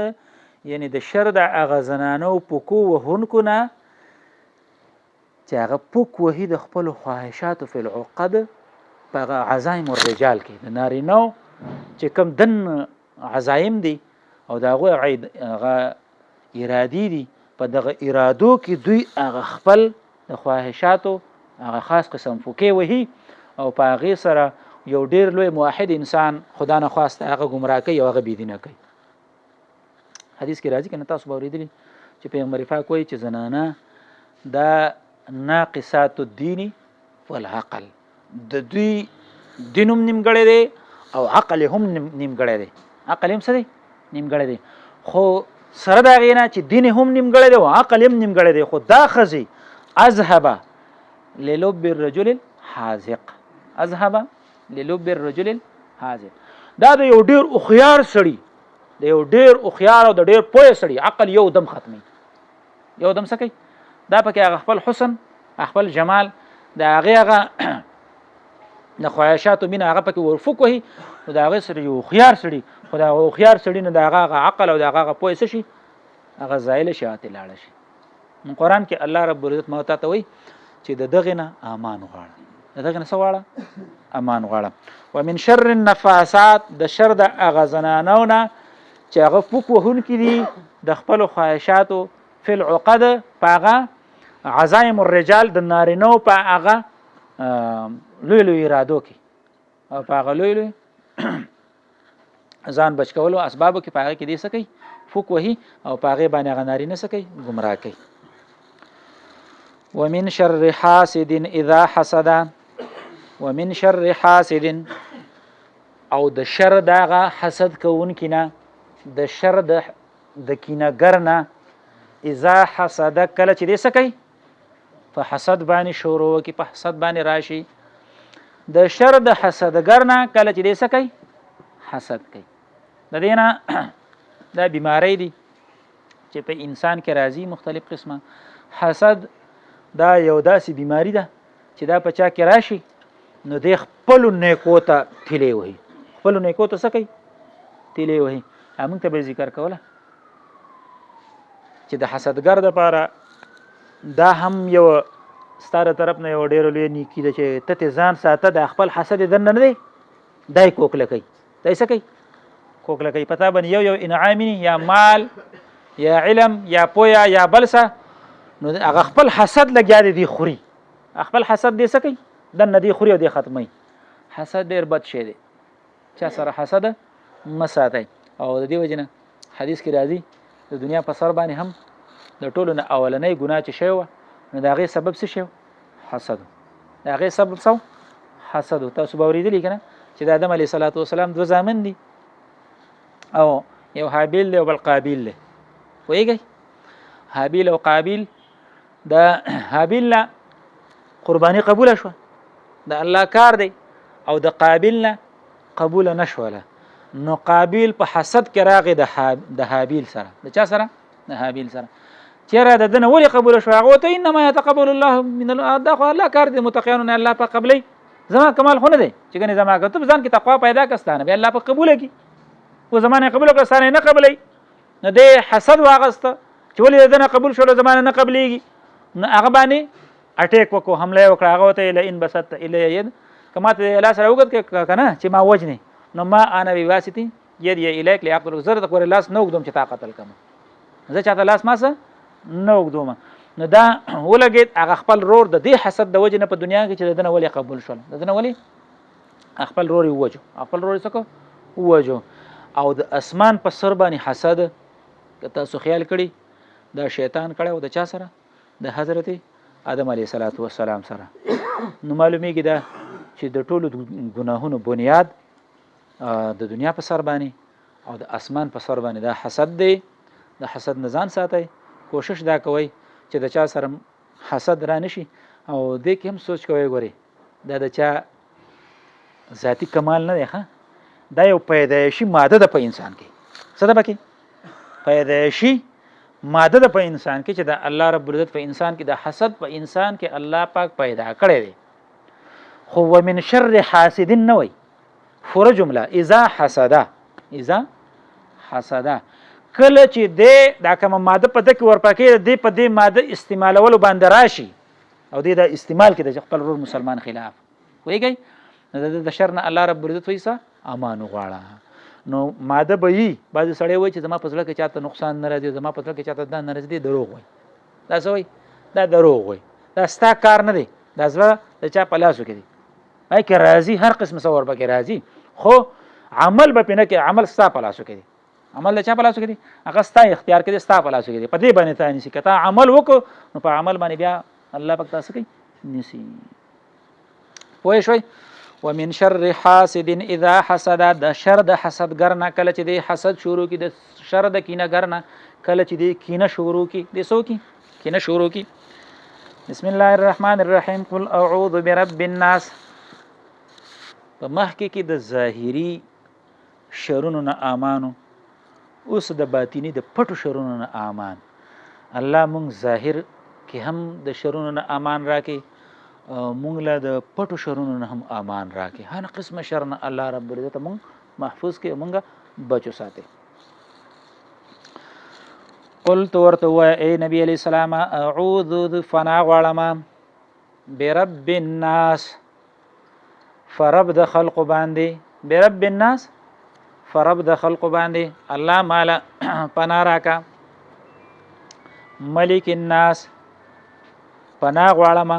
یعنی د شر د هغه زنانو پوکو وهونکو نه چې هغه پوک وهي د خپلو خواهشاتو فی العقد په هغه عزایم الرجال کې د نارینو چې کوم دن عزایم دي او د هغه ارادي دي په دغه ارادو کې دوی هغه خپل د خواهشاتو هغه خاص قسم فوکې وهي او په هغې سره یو ډیر لوی موحد انسان خدا نه خواسته هغه ګمراه کوي او هغه بېدینه کوي حدیث کې راځي که نه تاسو به اورېدلي چې پیغمبر پاک وایي چې زنانه دا ناقصات الدین والعقل د دوی دین هم نیمګړی دی او عقل هم نیمګړی دی عقل هم څه دی نیمګړی دی خو سره د هغې نه چې دین هم نیمګړی دی او عقل هم نیمګړی دی خو دا ښځې اذهب للب الرجل الحاذق اذهب للب الرجل الحاذق دا د یو ډیر هوښیار سړي د یو ډیر هوښیار او د ډیر پوه سړي عقل یو دم ختمي یو دم څه کوي دا پکې هغه خپل حسن خپل جمال د هغې د خواهشاتو مینه هغه پکې ورفوک وهي نو د هغې سره یو هوښیار سړي خو د هغه هوښیار سړي نه د هغه عقل او د هغه پوه څه شي هغه زایله شي هغه لاړه شي قرآن کې الله رب العزت ما ته وایي چې د دغې نه امان غواړه د دغې نه څه غواړه امان غواړه ومن شر النفاسات د شر د هغه زنانو نه چې هغه پوک وهونکي دي د خپلو خواهشاتو فی العقد په هغه عزایم الرجال د نارینو په هغه لوی لوی ارادو کې او په هغه لوی لوی ځان بچ کولو اسبابو کې په هغه کې دې څه کوي فوک وهي او په هغې باندې هغه نارینه څه کوي ګمراه کوي ومن شر حاسد اذا حسد ومن شر حاسد او د شر دغه حسد کوونکی نه د شر د کینهګر نه اذا حسد کله چې دې څه کوي په حسد باندې شروع وکړي په حسد باندې راشي د شر د حسدګر نه کله چې دې څه کوي حسد کوي د دې نه دا بیماری دي چې په انسان کې راځي مختلف قسمه حسد دا یو داسې بیماری ده چې دا په چا کې راشي نو د خپلو نیکو ته تیلی وهي خپلو نیکو ته څه کوي تیلی وهي موږ ته به ذکر کوله چې د حسدګر دپاره دا هم یو ستا د طرف نه یو ډېره لویه نیکي ده چې ته ترې ځان ساته د خپل حسد یې دننه نه دی دا یې کوکله کوي دا یې څه کوي کوکله کوي په تا باندې یو انعام یا مال یا علم یا پویا یا بل څه نو هغه خپل حسد لګیا دی خوري خپل حسد دی څه کوي دننه دی خوري او دی ختموي حسد ډېر بد شی دی چا سره حسد مه ساتئ او د دې وجې نه حدیث کې راځي د دنیا په سر باندې هم د ټولو نه اولنۍ ګناه چې شی وه نو د هغې سبب څه شی و حسد د هغې سبب څه حسد تاسو به اورېدلي که نه چې د آدم علیه صلات وسلام دوه زامن دي او یو حابیل دی او بل قابیل دی پوهېږئ حابیل او قابیل د حابیل نه قرباني قبوله شوه د الله کار دی او د قابیل نه قبوله نشوله نو قابیل په حسد کې راغی د حابیل سره د چا سره د حابیل سره چیرې د دنه ولې قبول شو هغه ته انما يتقبل الله من الله خو الله کار دې متقینون الله په قبلې زما کمال خو نه دی چې کنه زما که ته ځان کې تقوا پیدا کستانه به الله په قبول کی و زمانه قبول کړه سانه نه قبلې نو دې حسد واغسته چې ولې دنه قبول شو زمانه نه قبلېږي نو هغه باندې اٹیک وکړو حمله وکړه هغه ته لئن بسط الی ید کما ته الله سره وګت کنه چې ما وجنی نو ما انا بواسطه ید الیک لاقتل زرد کور لاس نو قدم چې طاقت الکم زه چاته لاس ماسه نو قدومه نو دا ولګید هغه خپل رور د دې حسد د وجه نه په دنیا کې چې دنه ولې قبول شول دنه ولې خپل رور وجو خپل رور څه وجو او د اسمان په سر باندې حسد تاسو خیال کړي دا شیطان کړه او د چا سره د حضرت آدم علیه السلام سره نو معلومیږي دا چې د ټولو ګناهونو بنیاد د دنیا په سر باندې او د اسمان په سر باندې دا حسد دی د حسد نه ځان ساتئ کوشش دا کوئ چې د چا سره حسد را نشي او دې کې هم سوچ کوئ ګوري دا د چا ذاتی کمال نه دی ښه دا یو پیدایشي ماده ده په انسان کې څه ده پکې پیدایشي ماده ده په انسان کې چې د الله رب العزت په انسان کې د حسد په انسان کې الله پاک پیدا کړی دی خو ومن شر حاسد نه وي فور جمله اذا حسد کله چې د دا کومه ماده په دک ورپکې د په دې ماده استعمالولو باندې راشي او د استعمال کې د خپل ورور مسلمان خلاف وایي د شر نه الله رب العزت وایي امان غواړه نو ماده به وي بعضې سړی وایي چې زما په زړه کې چاته نقصان نه راځي زما په زړه کې چاته دا نه راځي دروغ وایي دا څه وایي دا دروغ وایي دا ستا کار نه دی دا زړه د چا په لاسو کې دی پای کې راځي هر قسم څه ورپکې راځي خو عمل به پې نه کې عمل ستا په لاسو کې دی عمل د چا په لاسو کې دی هغه ستا اختیار کې دی ستا په لاسو کې دی په دې باندې ته نیسي که ته عمل وکړو نو په عمل باندې بیا الله پاک تاسو کوي نیسي پوه شوئ ومن شر حاسد اذا حسد د شر د حسدګر نه کله چې د حسد شروع کی د شر د کینهګر نه کله چې د کینه شروع کی د سو کی کینه شروع کی بسم الله الرحمن الرحیم قل اعوذ برب الناس په مخکې کې د ظاهری شرونو نه امانو اوس د باطینی د پټو شرونو نه امان الله مونږ ظاهر کې هم د شرونو نه امان راکې مونږ له د پټو شرونو نه هم امان راکې هر قسمه شر نه الله رب العزت مونږ محفوظ کې مونږ بچو ساتي قلت ورته وای ای نبی علیہ السلام اعوذ فنا غواړم برب الناس فرب د خلق باندې برب الناس فرب د خلق باندې الله مالا پنا راکا ملک الناس پنا غواړم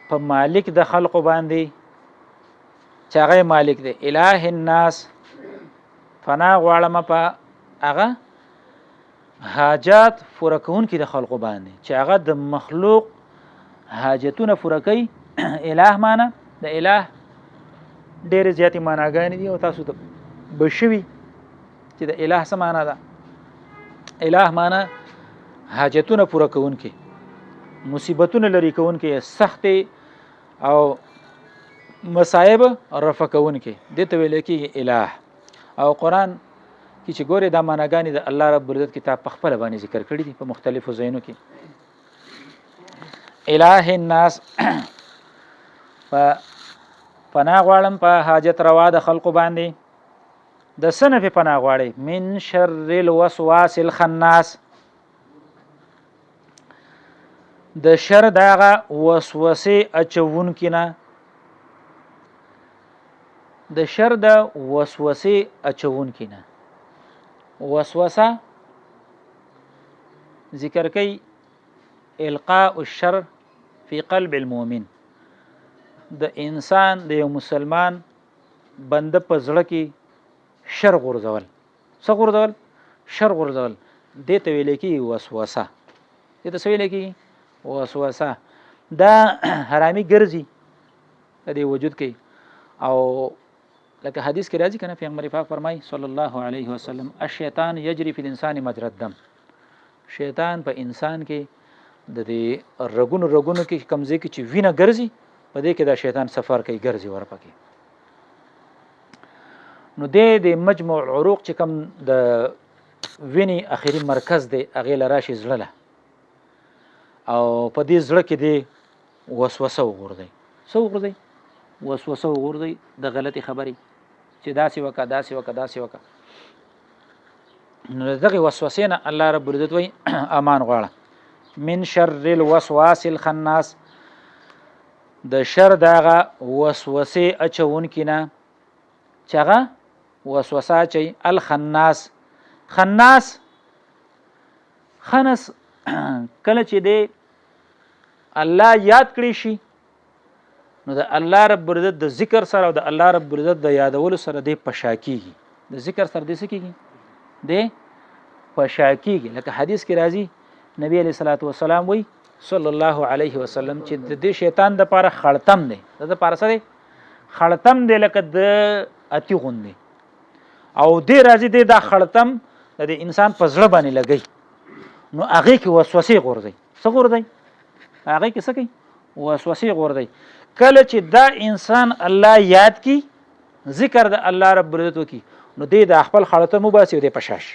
په مالک د خلق باندې چې هغه مالک دی الہ الناس پنا غواړم په هغه حاجات پوره کوونکي د خلقو باندې چې هغه د مخلوق حاجتونه پوره کوي الہ معنا د الہ ډېرې زیاتې معناګانې دي او تاسو ته بشوي چې د الہ څه معنا ده الہ معنا حاجتونه پوره کوونکي مصیبتونه لري کوونکي سخت او مصائب رفع کوونکي دې ته ویل کېږي الہ او قرآن کې چې ګورې دا معناګانې د الله رب العزت کتاب په خپله باندې ذکر کړي دي په مختلفو ځایونو کې الہ الناس پناه غواړم په حاجت روا د خلقو باندې د څه نه پې پناه غواړئ من شر الوسواس الخناس د شر د هغه وسوسې اچوونکي نه د شر د وسوسې اچوونکي نه وسوسه ذکر کوي القاء الشر فی قلب المؤمن د انسان د یو مسلمان بنده په زړه کې شر غورځول څه غورځول شر غورځول دې ته ویل کېږي وسوسه دې ته څه ویل کېږي وسوسه دا حرامي ګرځي د دې وجود کې او لکه حدیث کې راځي کنه پیغمبر پاک فرمایي صلی الله علیه وسلم الشیطان یجری فی الانسان مجرى الدم شیطان په انسان کې د دې رګونو کې کمزې کې چې وینه ګرځي په دې کې دا شیطان سفر کوي ګرځي ورپکې نو د مجموع العروق چې کم د ویني اخیری مرکز دی هغه لراشي زړه او په دې زړه کې دی وسوسه وغورځي وسوسه وغورځي د غلطي خبري چې داسې وکا نو دغه وسوسې نه الله رب العزت وایي امان غواړه من شر الوسواس الخناس د شر دغه وسوسې اچونکي نه چې هغه وسوسه چي الخناس خنس کله چې دی الله یاد کړی شي نو د الله رب العزت د ذکر سره او د الله رب العزت د یادولو سره دی پشاکیږي د ذکر سره د سکیږي دی پشاکیږي لکه حدیث کې راځي نبی علیہ الصلوۃ والسلام وی صلی الله علیه وسلم چې د شیطان د پاره خړتم دی د پاره سره خړتم دی لکه د اتی غوندي او دی راځي دی دا خړتم د انسان په زړه باندې لګي نو هغه کې وسوسه غورځي څه غورځي هغه کې څه کوي وسوسه غورځي کله چې دا انسان الله یاد کی ذکر د الله رب العزت وکي نو دی د خپل خړتم وباسي او د پشاش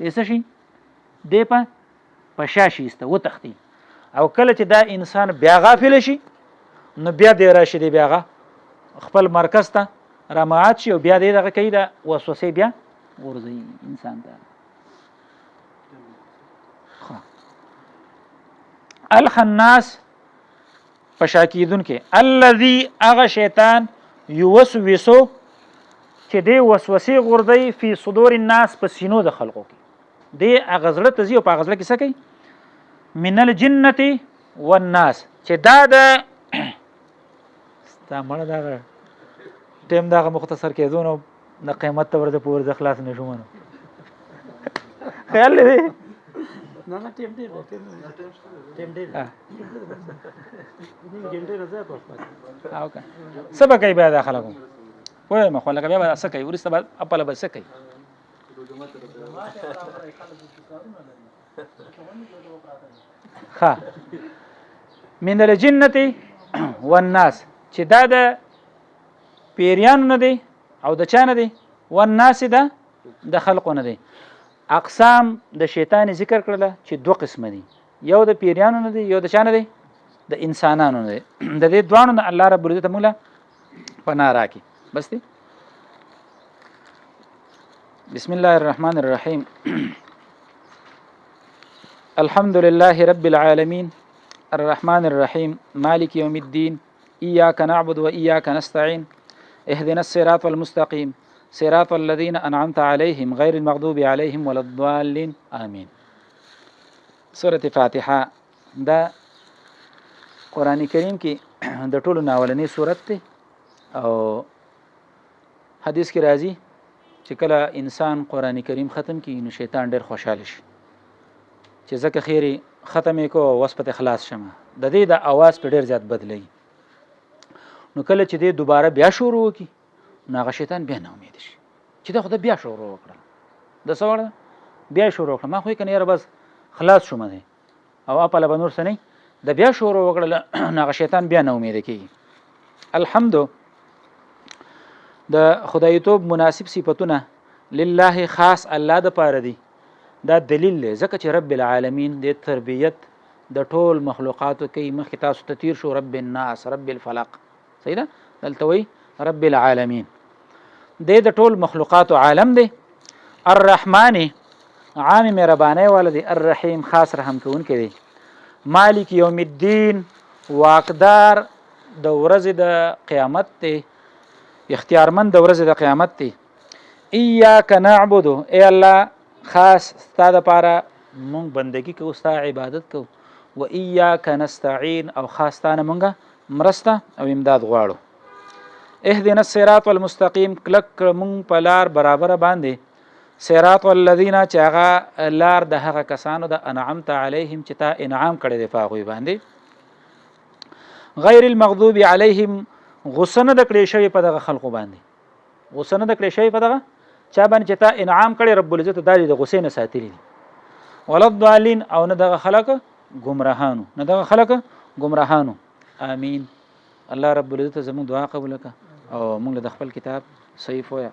څه شي دی په پشاشي است و تختی او کله چې دا انسان بیا غافل شي نو بیا دی راشي دی بیا خپل مرکز ته رماعت شي او بیا دغه کوي د وسوسه بیا ورځي انسان ته الخناس پشاکیدون کې الذي اغه شیطان یوسوسو چې دی وسوسه غردي فی صدور الناس په سینو د خلقو کې دی اغزله تزي او په اغزله کې څه کوي من الجنه والناس چې دا د استعمال دا ټیم دا مختصر کېدون د قیمت ته ورته پور د خلاص نشو منو خیال لري نه ټیم دی ګنټه راځه په او کا سبا کوي بیا داخله کوم وای مخه لکه بیا څه کوي ورسته خپل به څه کوي ها من الجنه والناس چې دا د پیریان نه دی او د چا نه دی والناس ده د خلقو نه دی اقسام د شیطان ذکر کړل چې دوه قسم دي یو د پیریانو نه دی یو د چا نه دی د انسانانو نه دی د دې دوانو نه الله رب العزت موږ پناه راکړي بس دی بسم الله الرحمن الرحيم الحمد لله رب العالمين الرحمن الرحيم مالك يوم الدين إياك نعبد وإياك نستعين اهدنا الصراط المستقيم صراط الذين أنعمت عليهم غير المغضوب عليهم ولا الضالين آمين سورة فاتحة دا قرآن کریم کې د ټولو ناولنی سورت دی او حدیث کې راځي چې کله انسان قرآن کریم ختم کړي نو شیطان ډېر خوشاله شي چې ځکه خیری ختمې کو وسپت اخلاص شمه د دې د आवाज په ډېر زیات بدلی نو کله چې دې دوباره بیا شروع وکړي نو هغه شیطان بیا نه امید شي چې دا خو بیا شروع وکړه د څه بیا شروع وکړه ما خو کنه یاره بس خلاص شوم دی او خپل به نور څه نه د بیا شروع وکړه نو هغه شیطان بیا نه امید کیږي الحمد د خدایتوب مناسب صفاتونه لله خاص الله د پاره دي دا دلیل دی ځکه چې رب العالمین د تربیت د ټول مخلوقاتو کوي مخکې تاسو ته تیر شو رب الناس رب الفلق صحیح ده دلته وی رب العالمین د ټول مخلوقاتو عالم دی الرحمن عام مهرباني والدي الرحیم خاص رحم کون کې دی مالک یوم الدین واقدار د ورځې د قیامت ته اختیارمند د ورځې د قیامت ته ایاک نعبد ای الله خاص ستاسو لپاره مونږ بندگی کوو ستاسو عبادت کوو و ایاک نستعين او خاص ستانه مونږه مرسته او امداد غواړو اهدنا الصراط المستقيم کلک مونږ په لار برابر باندې صراط الذين چاغه لار د هغه کسانو د انعمت عليهم چې تا انعام کړی دی فاغوي باندې غیر المغضوب عليهم غصنه د کړي شوی په دغه خلقو باندې غصه نه د کړې شوی په دغه چا باندې چې تا انعام کړي رب العزت د غصې نه ساتلی دي ولد ضالین او نه دغه خلق گمراهانو نه دغه خلق گمراهانو امين الله رب العزت زموږ دعا قبول کړه او موږ د خپل کتاب صحیح وایو